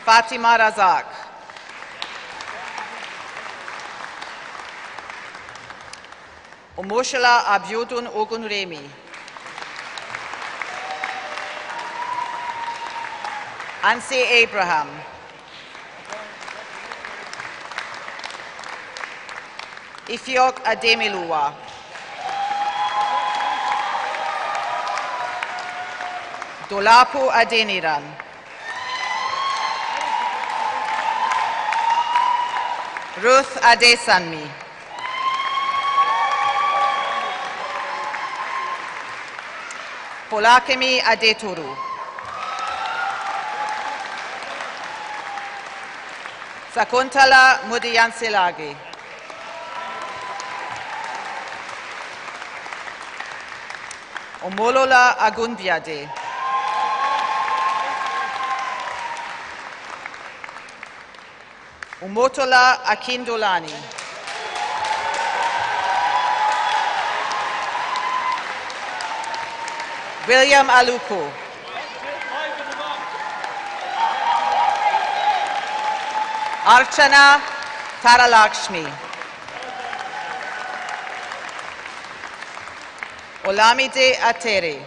Fatima Razak. Omoshala Abiodun Ogunremi. Anse Abraham. Ifiok Ademiluwa. Dolapo Adeniran. Ruth Adesanmi. Polakemi Adetoru. Sakuntala Mudiyanselage. Omolola Agunbiade. Umotola Akindolani. William Aluko. Archana Taralakshmi. Olamide Atere.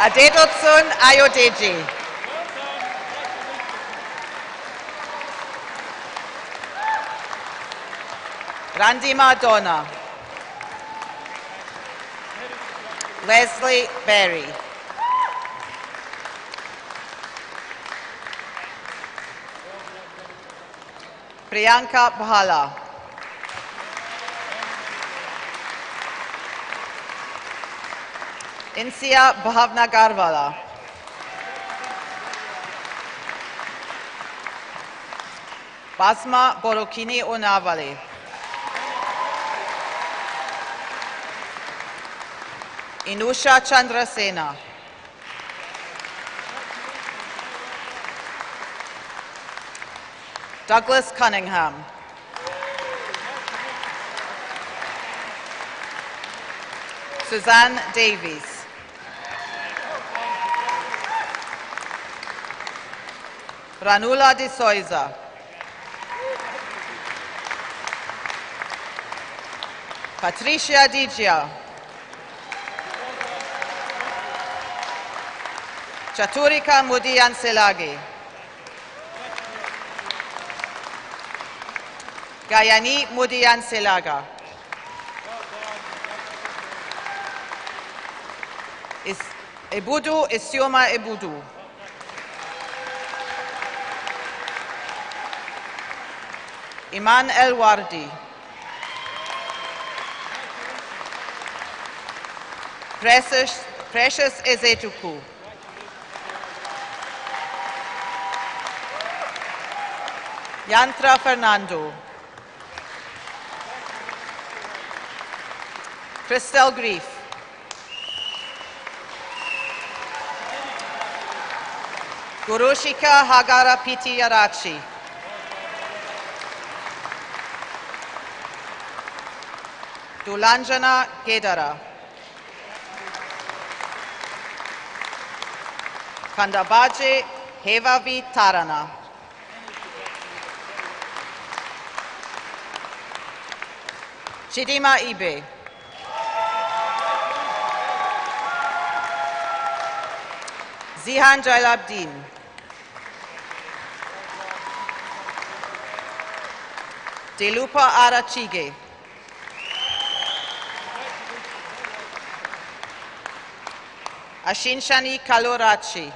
Adedotsun Ayodeji. Randima Donna. Leslie Berry. Priyanka Bhala. Insia Bhavnagarwala. Basma Borokini Onavale. Inusha Chandrasena. Douglas Cunningham. Suzanne Davies. Ranula de Souza. Patricia Digia. Chaturika Mudiyanselage. Gayani Mudiyanselaga. Ebudu Isioma Ebudu. Iman El Wardi. Precious Ezetuku. Yantra Fernando. Christelle Grief. Gurushika Hagara Piti Yarachi. Dulanjana Gedara. Kandabaje Hevavi Tarana. Chidima Ibe. Zihan Jailabdin. Delupa Arachige. Ashinshani Kalorachi.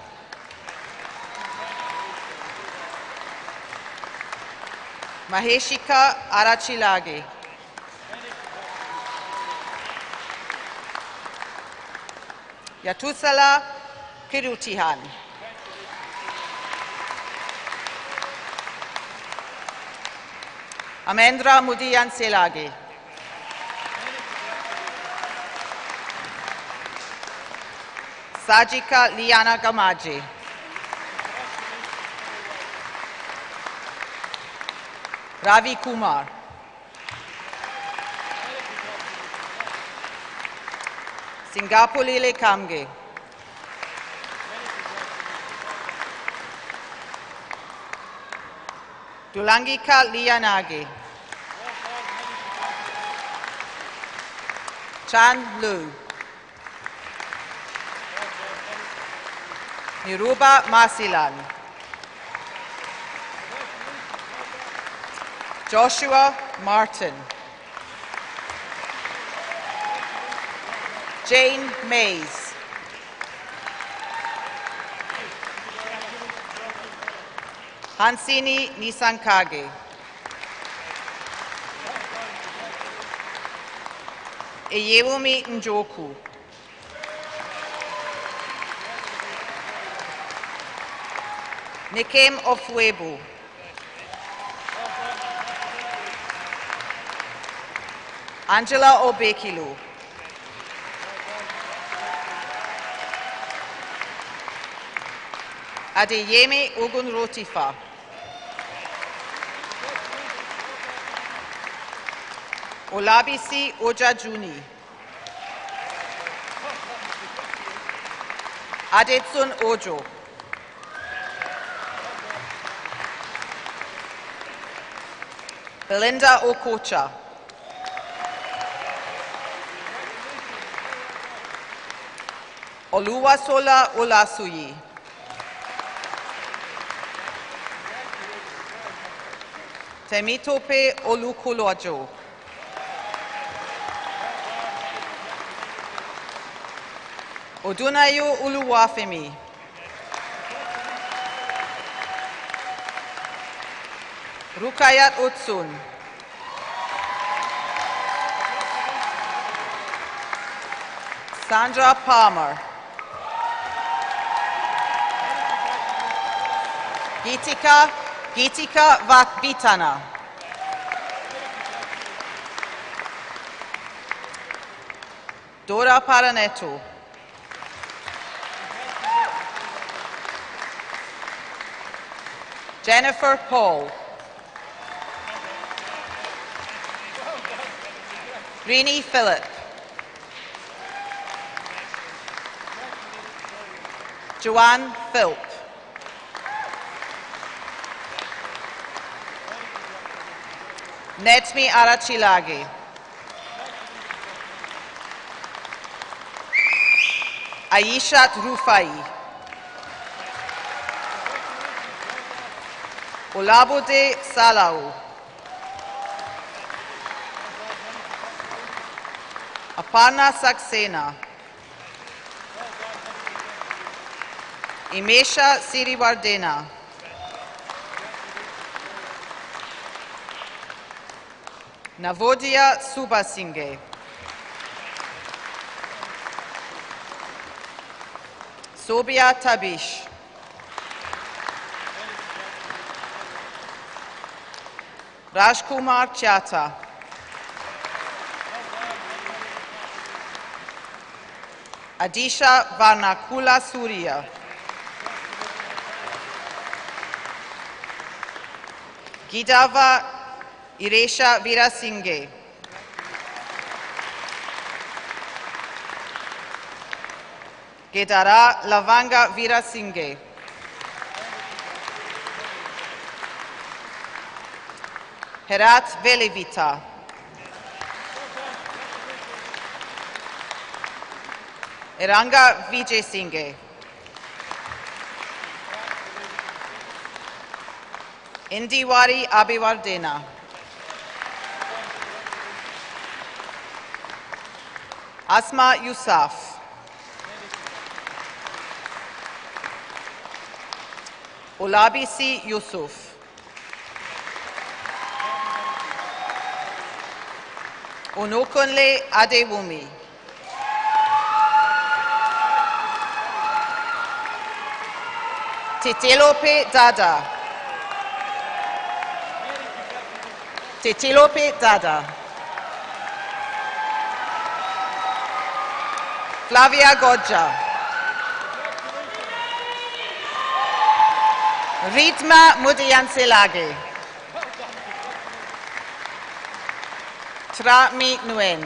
Maheshika Arachilage. Yatusala Kirutihan. Amendra Mudiyanselage. Sajika Liana Gamaji. Ravi Kumar. Singapulile Kamge. Dulangika Lianagi. Chan Lu. Niruba Masilan. Joshua Martin. Jane Mays. Hansini Nisankage. Eyewumi Njoku. Nikem Ofwebu. Angela Obekilu. Adeyemi Ogunrotifa. Olabisi Ojajuni. Adetsun Ojo. Belinda Okocha. Oluwasola Olasuyi. Temitope Olukulojo. Odunayo Uluwafemi. Rukayat Otsun. Sandra Palmer. Gitika Vakvitana. Dora Paraneto. Jennifer Paul. Rini Phillip. Joanne Philp. Netmi Arachilagi. Aishat Rufai. Olabode Salau. Aparna Saxena. Imesha Siriwardena. Navodia Subasinghe. Sobia Tabish. Rajkumar Chata. Adisha Varnakula Surya. Gidava Iresha Virasinghe. Gedara Lavanga Virasinghe. Herat Velevita. Eranga Vijay Singhe. Indiwari Abhiwardena. Asma Yusuf. Olabisi Yusuf. Onokunle Adewumi. Tetelope Dada. Tetelope Dada. Flavia Godja. Ritma Mudianselage. Trami Nguyen.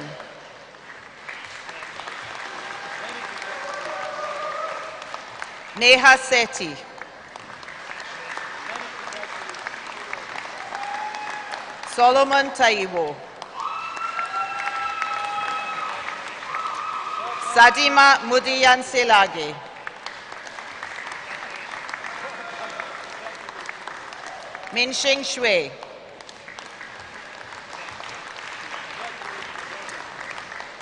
Neha Sethi. Solomon Taiwo. Sadima Mudianselage. Minxing Shui.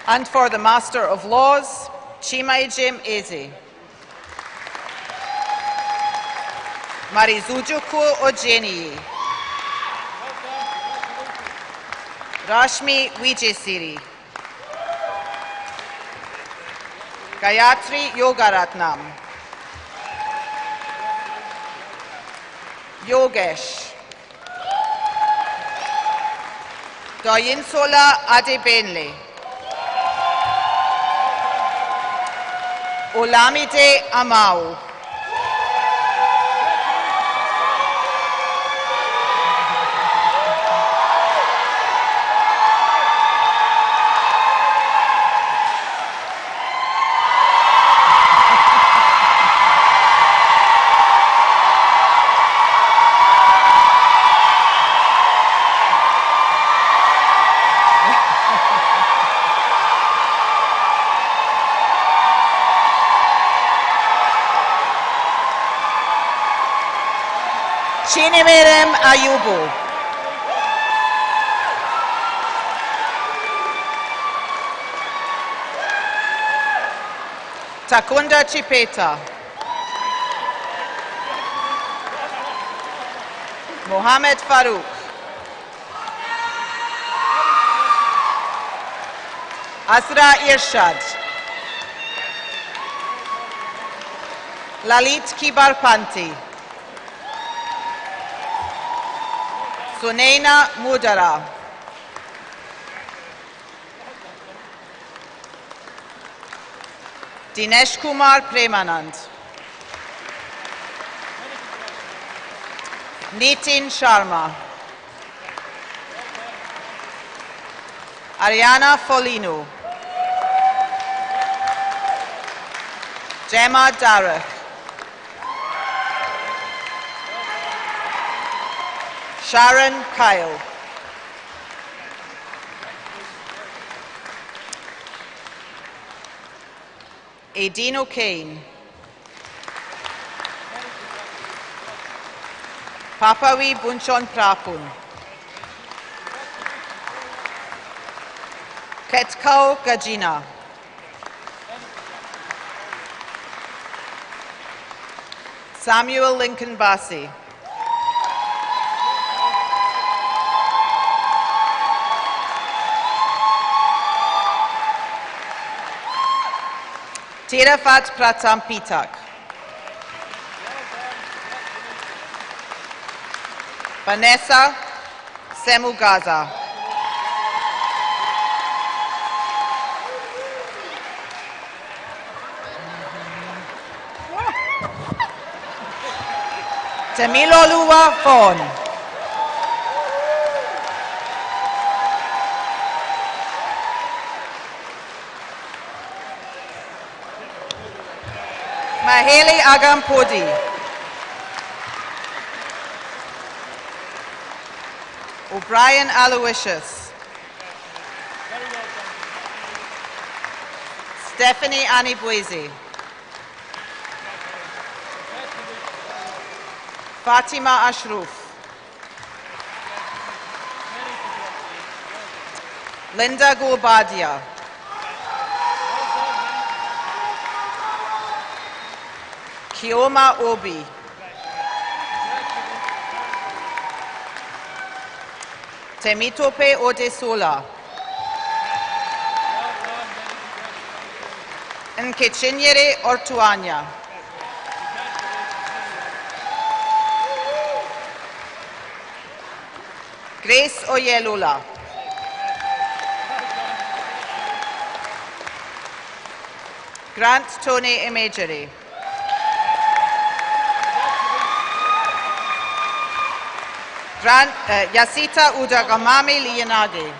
And for the Master of Laws, Chimaijim Eze. Marizujuku Ojeni. Rashmi Vijaysiri. Gayatri Yogaratnam. Yogesh. Doyinsola Adebenle. Olamide Amau. Chinimerem Ayubu. Takunda Chipeta. Mohammed Farouk. Asra Irshad. Lalit Kibarpanti. Sunaina Mudara. Dinesh Kumar Premanand. Nitin Sharma. Ariana Folino. Gemma Darek. Sharon Kyle. Aideen O'Kane. Papawi Bunchon Prapun. Ketkau Gajina. Samuel Lincoln Bassi. Tirafat Pratam Pitak. Vanessa Semugaza. Temiloluwa Fawn. Maheli Agampodi. O'Brien Aloysius. Stephanie Anibwezi. Fatima Ashruf. Linda Gulbadia. Kioma Obi. Temitope Odesola. Nkechinyere Ortuanya. Grace Oyelula. Grant Tony Imagery. Yasita Udagamami Liyanagi.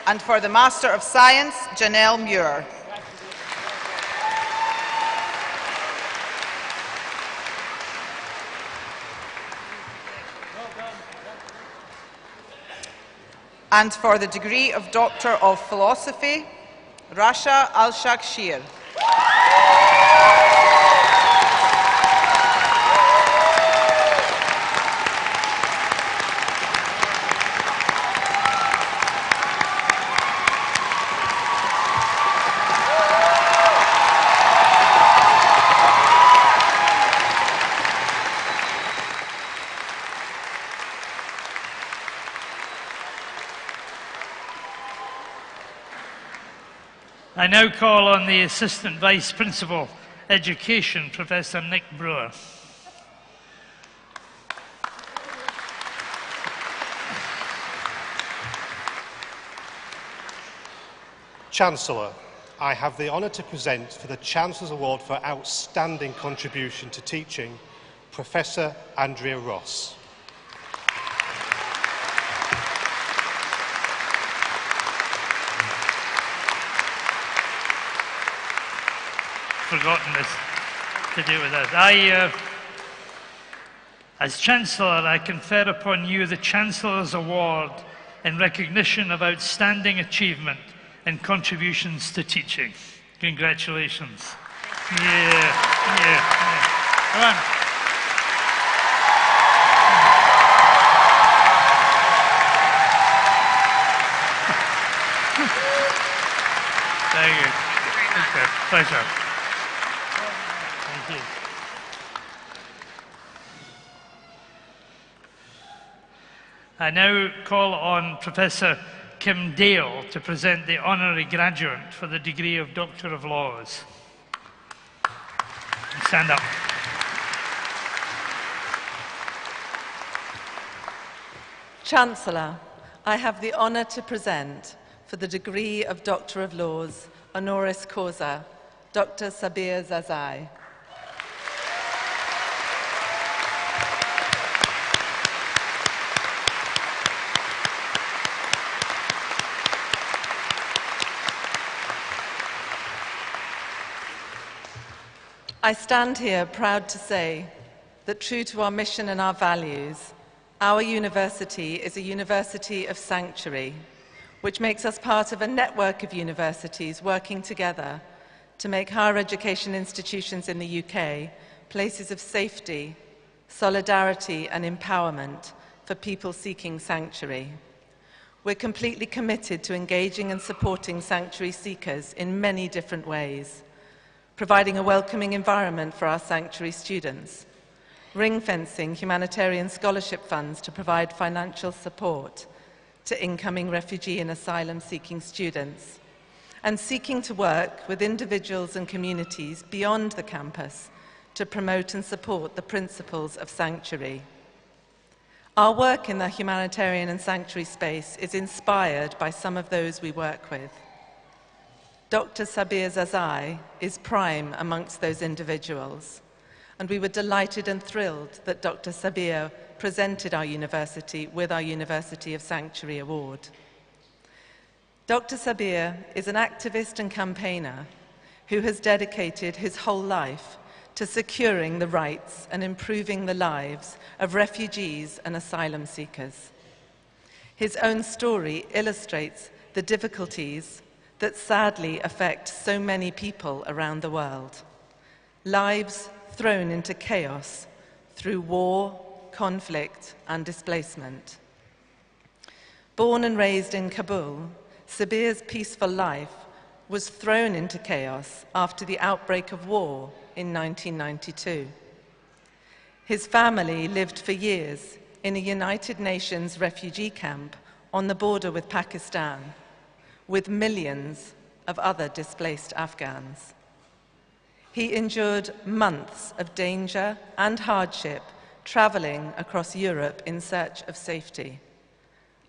And for the Master of Science, Janelle Muir. And for the degree of Doctor of Philosophy, Rasha Al-Shakshir. I now call on the Assistant Vice Principal, Education, Professor Nick Brewer. Chancellor, I have the honour to present for the Chancellor's Award for Outstanding Contribution to Teaching, Professor Andrea Ross. Forgotten this to do with that. As Chancellor, I confer upon you the Chancellor's Award in recognition of outstanding achievement and contributions to teaching. Congratulations. Yeah. Come on. Very good. Okay. Pleasure. Thank you. I now call on Professor Kim Dale to present the Honorary Graduate for the degree of Doctor of Laws. Stand up. Chancellor, I have the honour to present for the degree of Doctor of Laws, honoris causa, Dr. Sabir Zazai. I stand here proud to say that true to our mission and our values, our university is a university of sanctuary, which makes us part of a network of universities working together to make higher education institutions in the UK places of safety, solidarity and empowerment for people seeking sanctuary. We're completely committed to engaging and supporting sanctuary seekers in many different ways, providing a welcoming environment for our sanctuary students, ring-fencing humanitarian scholarship funds to provide financial support to incoming refugee and asylum-seeking students, and seeking to work with individuals and communities beyond the campus to promote and support the principles of sanctuary. Our work in the humanitarian and sanctuary space is inspired by some of those we work with. Dr. Sabir Zazai is prime amongst those individuals, and we were delighted and thrilled that Dr. Sabir presented our university with our University of Sanctuary Award. Dr. Sabir is an activist and campaigner who has dedicated his whole life to securing the rights and improving the lives of refugees and asylum seekers. His own story illustrates the difficulties that sadly affect so many people around the world. Lives thrown into chaos through war, conflict, and displacement. Born and raised in Kabul, Sabir's peaceful life was thrown into chaos after the outbreak of war in 1992. His family lived for years in a United Nations refugee camp on the border with Pakistan, with millions of other displaced Afghans. He endured months of danger and hardship traveling across Europe in search of safety,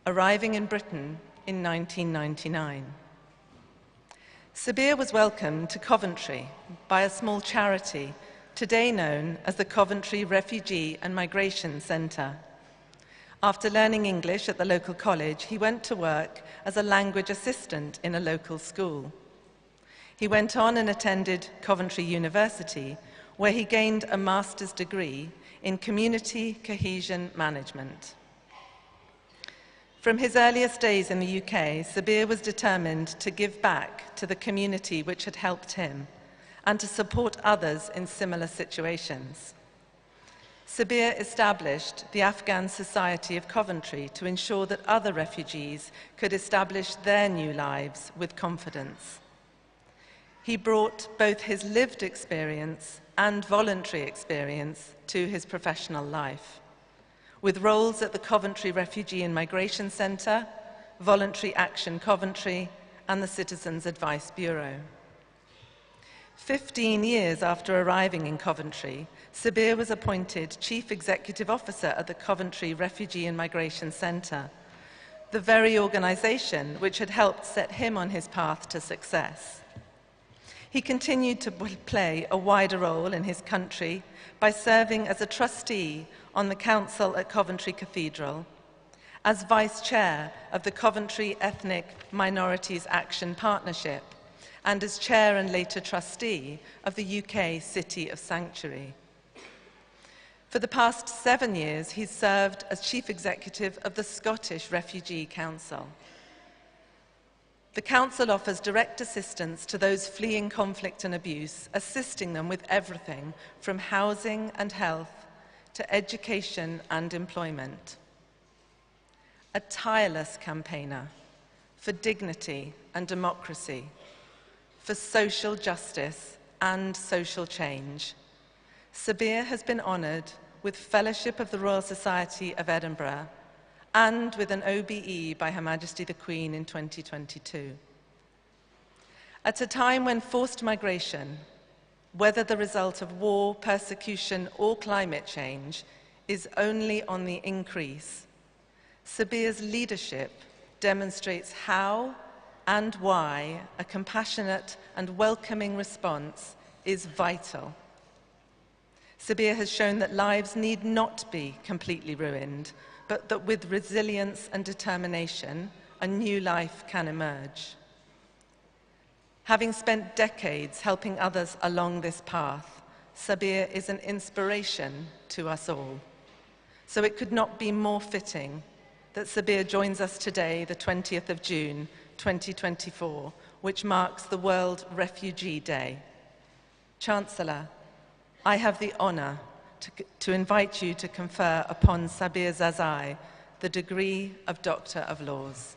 arriving in Britain in 1999. Sabir was welcomed to Coventry by a small charity today known as the Coventry Refugee and Migration Centre. After learning English at the local college, he went to work as a language assistant in a local school. He went on and attended Coventry University, where he gained a master's degree in community cohesion management. From his earliest days in the UK, Sabir was determined to give back to the community which had helped him and to support others in similar situations. Sabir established the Afghan Society of Coventry to ensure that other refugees could establish their new lives with confidence. He brought both his lived experience and voluntary experience to his professional life, with roles at the Coventry Refugee and Migration Centre, Voluntary Action Coventry, and the Citizens Advice Bureau. 15 years after arriving in Coventry, Sabir was appointed Chief Executive Officer at the Coventry Refugee and Migration Centre, the very organisation which had helped set him on his path to success. He continued to play a wider role in his country by serving as a trustee on the council at Coventry Cathedral, as vice chair of the Coventry Ethnic Minorities Action Partnership, and as chair and later trustee of the UK City of Sanctuary. For the past 7 years, he's served as chief executive of the Scottish Refugee Council. The Council offers direct assistance to those fleeing conflict and abuse, assisting them with everything from housing and health to education and employment. A tireless campaigner for dignity and democracy, for social justice and social change, Sabir has been honoured with Fellowship of the Royal Society of Edinburgh and with an OBE by Her Majesty the Queen in 2022. At a time when forced migration, whether the result of war, persecution, or climate change, is only on the increase, Sabir's leadership demonstrates how and why a compassionate and welcoming response is vital. Sabir has shown that lives need not be completely ruined, but that with resilience and determination, a new life can emerge. Having spent decades helping others along this path, Sabir is an inspiration to us all. So it could not be more fitting that Sabir joins us today, the 20th of June, 2024, which marks the World Refugee Day. Chancellor, I have the honour to invite you to confer upon Sabir Zazai the degree of Doctor of Laws.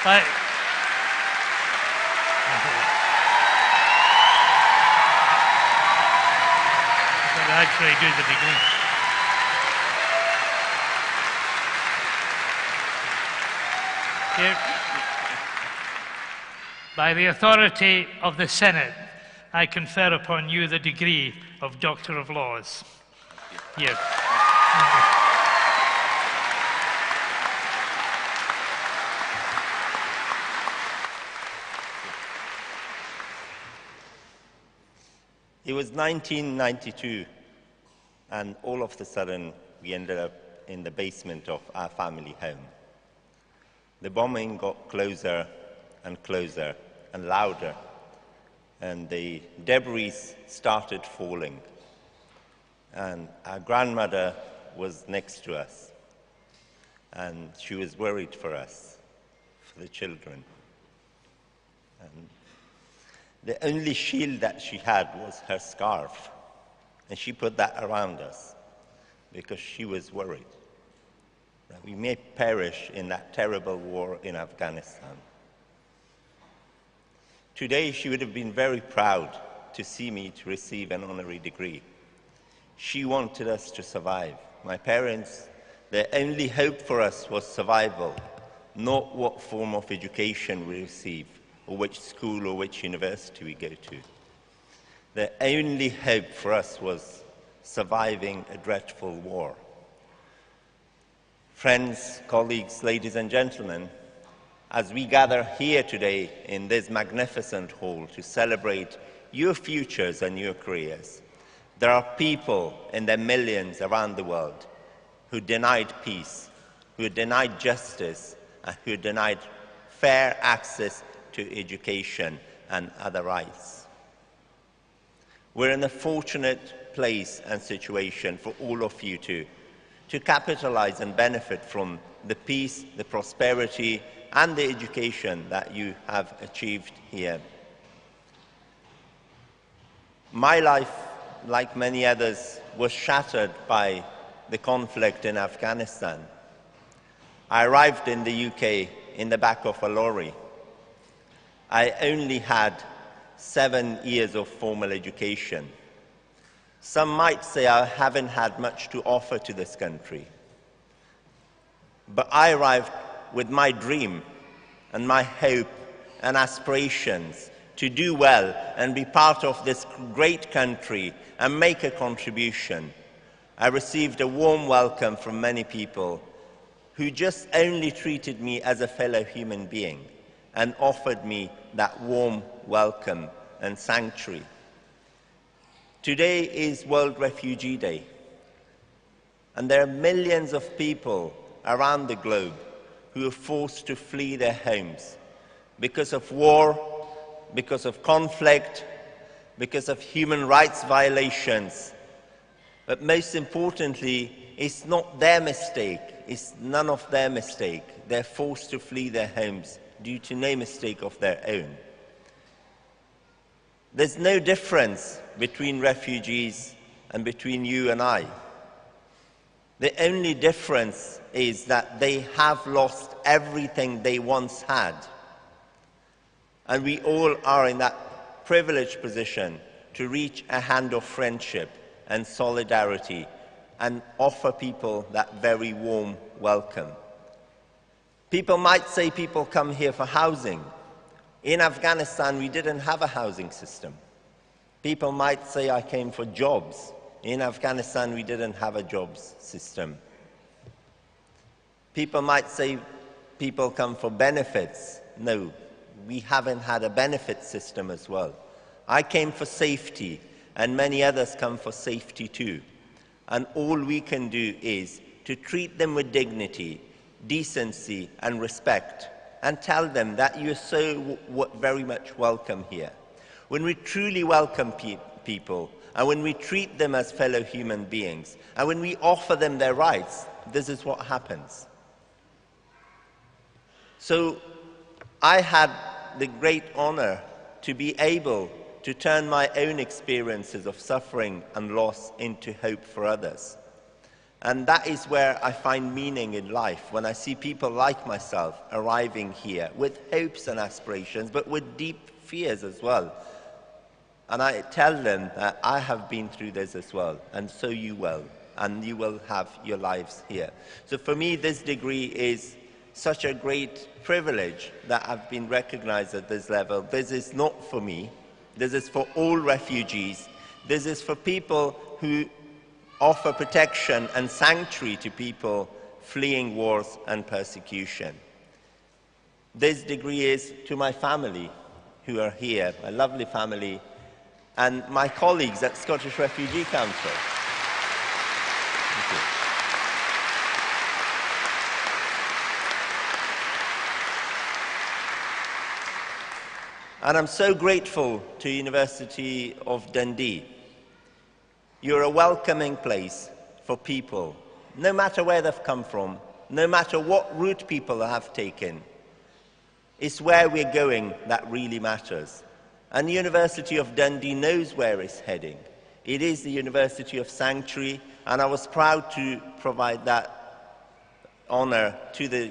Bye. Actually do the degree. Here. By the authority of the Senate, I confer upon you the degree of Doctor of Laws. Here. It was 1992, and all of a sudden, we ended up in the basement of our family home. The bombing got closer and closer and louder, and the debris started falling. And our grandmother was next to us, and she was worried for us, for the children. And the only shield that she had was her scarf, and she put that around us because she was worried that we may perish in that terrible war in Afghanistan. Today, she would have been very proud to see me to receive an honorary degree. She wanted us to survive. My parents, their only hope for us was survival, not what form of education we receive or which school or which university we go to. The only hope for us was surviving a dreadful war. Friends, colleagues, ladies and gentlemen, as we gather here today in this magnificent hall to celebrate your futures and your careers, there are people in their millions around the world who denied peace, who denied justice, and who denied fair access to education and other rights. We're in a fortunate place and situation for all of you to capitalize and benefit from the peace, the prosperity, and the education that you have achieved here. My life, like many others, was shattered by the conflict in Afghanistan. I arrived in the UK in the back of a lorry. I only had 7 years of formal education. Some might say I haven't had much to offer to this country. But I arrived with my dream and my hope and aspirations to do well and be part of this great country and make a contribution. I received a warm welcome from many people who just only treated me as a fellow human being and offered me that warm welcome and sanctuary. Today is World Refugee Day, and there are millions of people around the globe who are forced to flee their homes because of war, because of conflict, because of human rights violations. But most importantly, it's not their mistake. It's none of their mistake. They're forced to flee their homes due to no mistake of their own. There's no difference between refugees and between you and I. The only difference is that they have lost everything they once had. And we all are in that privileged position to reach a hand of friendship and solidarity and offer people that very warm welcome. People might say people come here for housing. In Afghanistan, we didn't have a housing system. People might say I came for jobs. In Afghanistan, we didn't have a jobs system. People might say people come for benefits. No, we haven't had a benefit system as well. I came for safety, and many others come for safety too. And all we can do is to treat them with dignity, decency, and respect, and tell them that you're so very much welcome here. When we truly welcome people, and when we treat them as fellow human beings, and when we offer them their rights, this is what happens. So I had the great honor to be able to turn my own experiences of suffering and loss into hope for others. And that is where I find meaning in life, when I see people like myself arriving here with hopes and aspirations, but with deep fears as well. And I tell them that I have been through this as well, and so you will, and you will have your lives here. So for me, this degree is such a great privilege that I've been recognized at this level. This is not for me. This is for all refugees. This is for people who offer protection and sanctuary to people fleeing wars and persecution. This degree is to my family who are here, my lovely family, and my colleagues at Scottish Refugee Council. Thank you. And I'm so grateful to University of Dundee. You're a welcoming place for people, no matter where they've come from, no matter what route people have taken. It's where we're going that really matters. And the University of Dundee knows where it's heading. It is the University of Sanctuary, and I was proud to provide that honor to the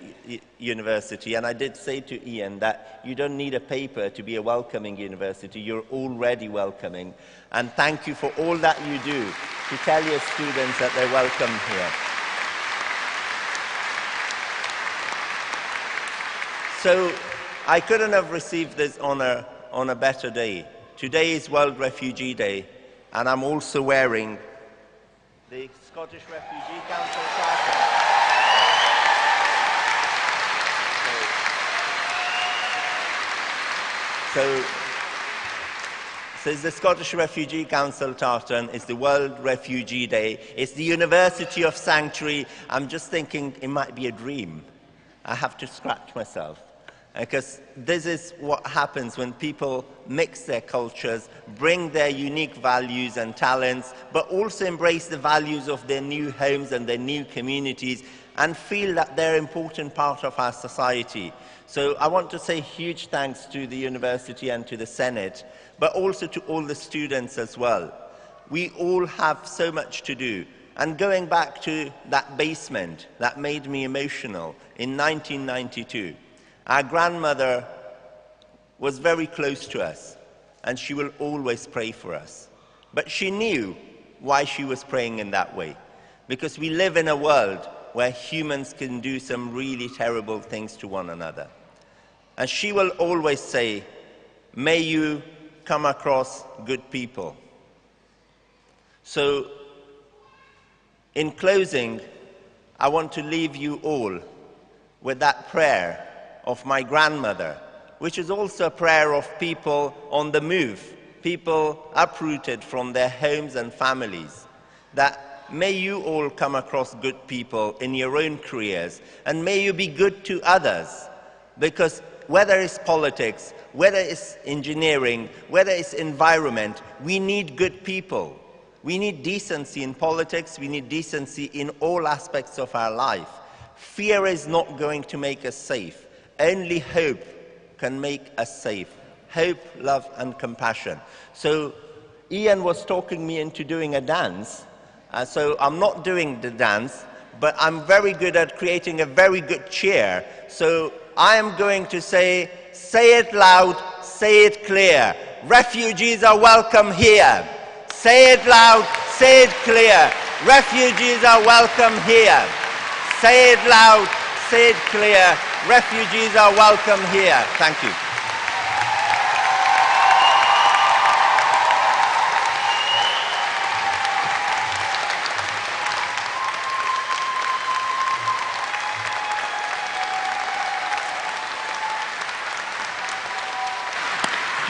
university. And I did say to Ian that you don't need a paper to be a welcoming university. You're already welcoming. And thank you for all that you do to tell your students that they're welcome here. So I couldn't have received this honour on a better day. Today is World Refugee Day, and I'm also wearing the Scottish Refugee Council charter. So it's the Scottish Refugee Council Charter, and it's the World Refugee Day. It's the University of Sanctuary. I'm just thinking it might be a dream. I have to scratch myself. Because this is what happens when people mix their cultures, bring their unique values and talents, but also embrace the values of their new homes and their new communities, and feel that they're an important part of our society. So I want to say huge thanks to the university and to the Senate, but also to all the students as well. We all have so much to do. And going back to that basement that made me emotional in 1992, our grandmother was very close to us, and she will always pray for us. But she knew why she was praying in that way, because we live in a world where humans can do some really terrible things to one another. And she will always say, may you come across good people. So, in closing, I want to leave you all with that prayer of my grandmother, which is also a prayer of people on the move, people uprooted from their homes and families, that may you all come across good people in your own careers, and may you be good to others, because whether it's politics, whether it's engineering, whether it's environment, we need good people. We need decency in politics, we need decency in all aspects of our life. Fear is not going to make us safe. Only hope can make us safe. Hope, love, and compassion. So Ian was talking me into doing a dance. So I'm not doing the dance, but I'm very good at creating a very good cheer. So I am going to say it loud, say it clear. Refugees are welcome here. Say it loud, say it clear. Refugees are welcome here. Say it loud, say it clear. Refugees are welcome here. Thank you.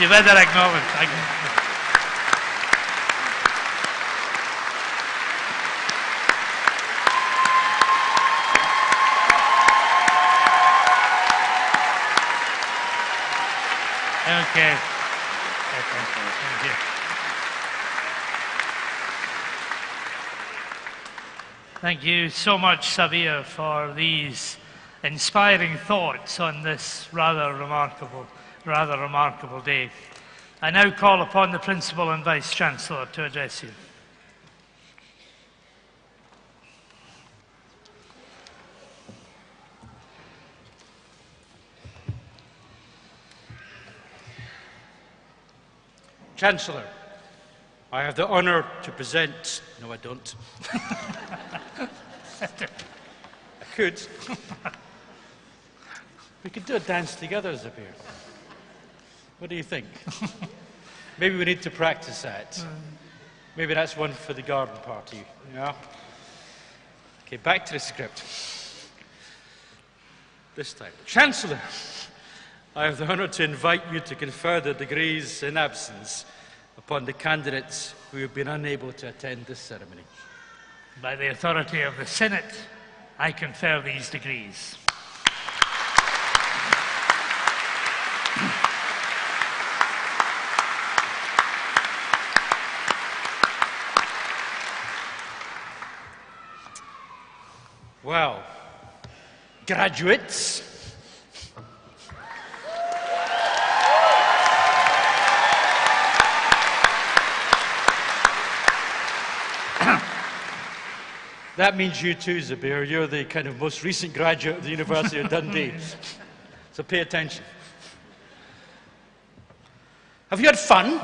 You better acknowledge. Okay. Thank you. Thank you so much, Sabir, for these inspiring thoughts on this rather remarkable day. I now call upon the Principal and Vice-Chancellor to address you. Chancellor, I have the honour to present... No, I don't. I could. We could do a dance together, Zabir. What do you think? Maybe we need to practice that. Maybe that's one for the garden party. Yeah? Okay, back to the script. This time. Chancellor, I have the honour to invite you to confer the degrees in absence upon the candidates who have been unable to attend this ceremony. By the authority of the Senate, I confer these degrees. Well, graduates, that means you too, Zabir. You're the kind of most recent graduate of the University of Dundee. So pay attention. Have you had fun?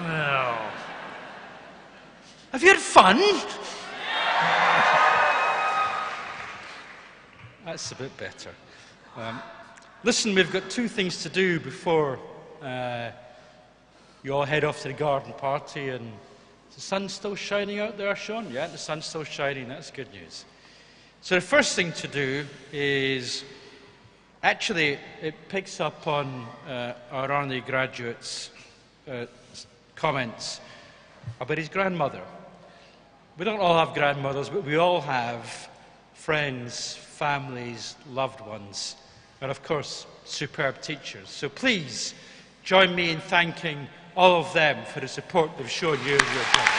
No. Have you had fun? That's a bit better. Listen, we've got two things to do before you all head off to the garden party. And is the sun still shining out there, Sean? Yeah, the sun's still shining. That's good news. So the first thing to do is, actually, it picks up on our honorary graduate's comments about his grandmother. We don't all have grandmothers, but we all have friends, families, loved ones, and of course, superb teachers. So please join me in thanking all of them for the support they've shown you and your children.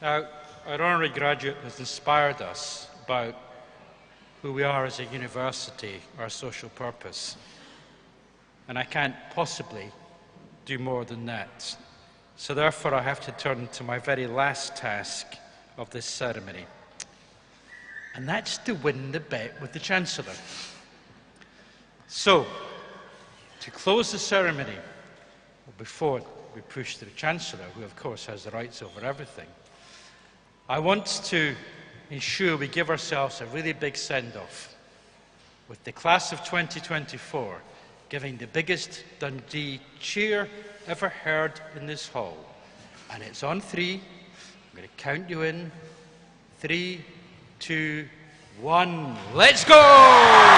Now, our honorary graduate has inspired us about who we are as a university, our social purpose. And I can't possibly do more than that. So therefore, I have to turn to my very last task of this ceremony. And that's to win the bet with the Chancellor. So, to close the ceremony, before we push to the Chancellor, who of course has the rights over everything, I want to ensure we give ourselves a really big send-off with the class of 2024 giving the biggest Dundee cheer ever heard in this hall. And it's on 3. I'm going to count you in. 3, 2, 1. Let's go!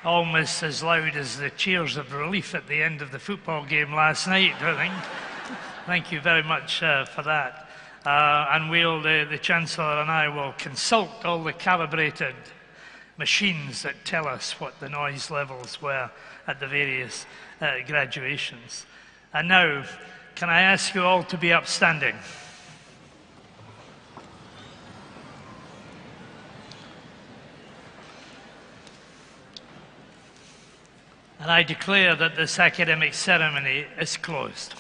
Almost as loud as the cheers of relief at the end of the football game last night, I think. Thank you very much for that. And the Chancellor and I will consult all the calibrated machines that tell us what the noise levels were at the various graduations. And now, can I ask you all to be upstanding? And I declare that this academic ceremony is closed.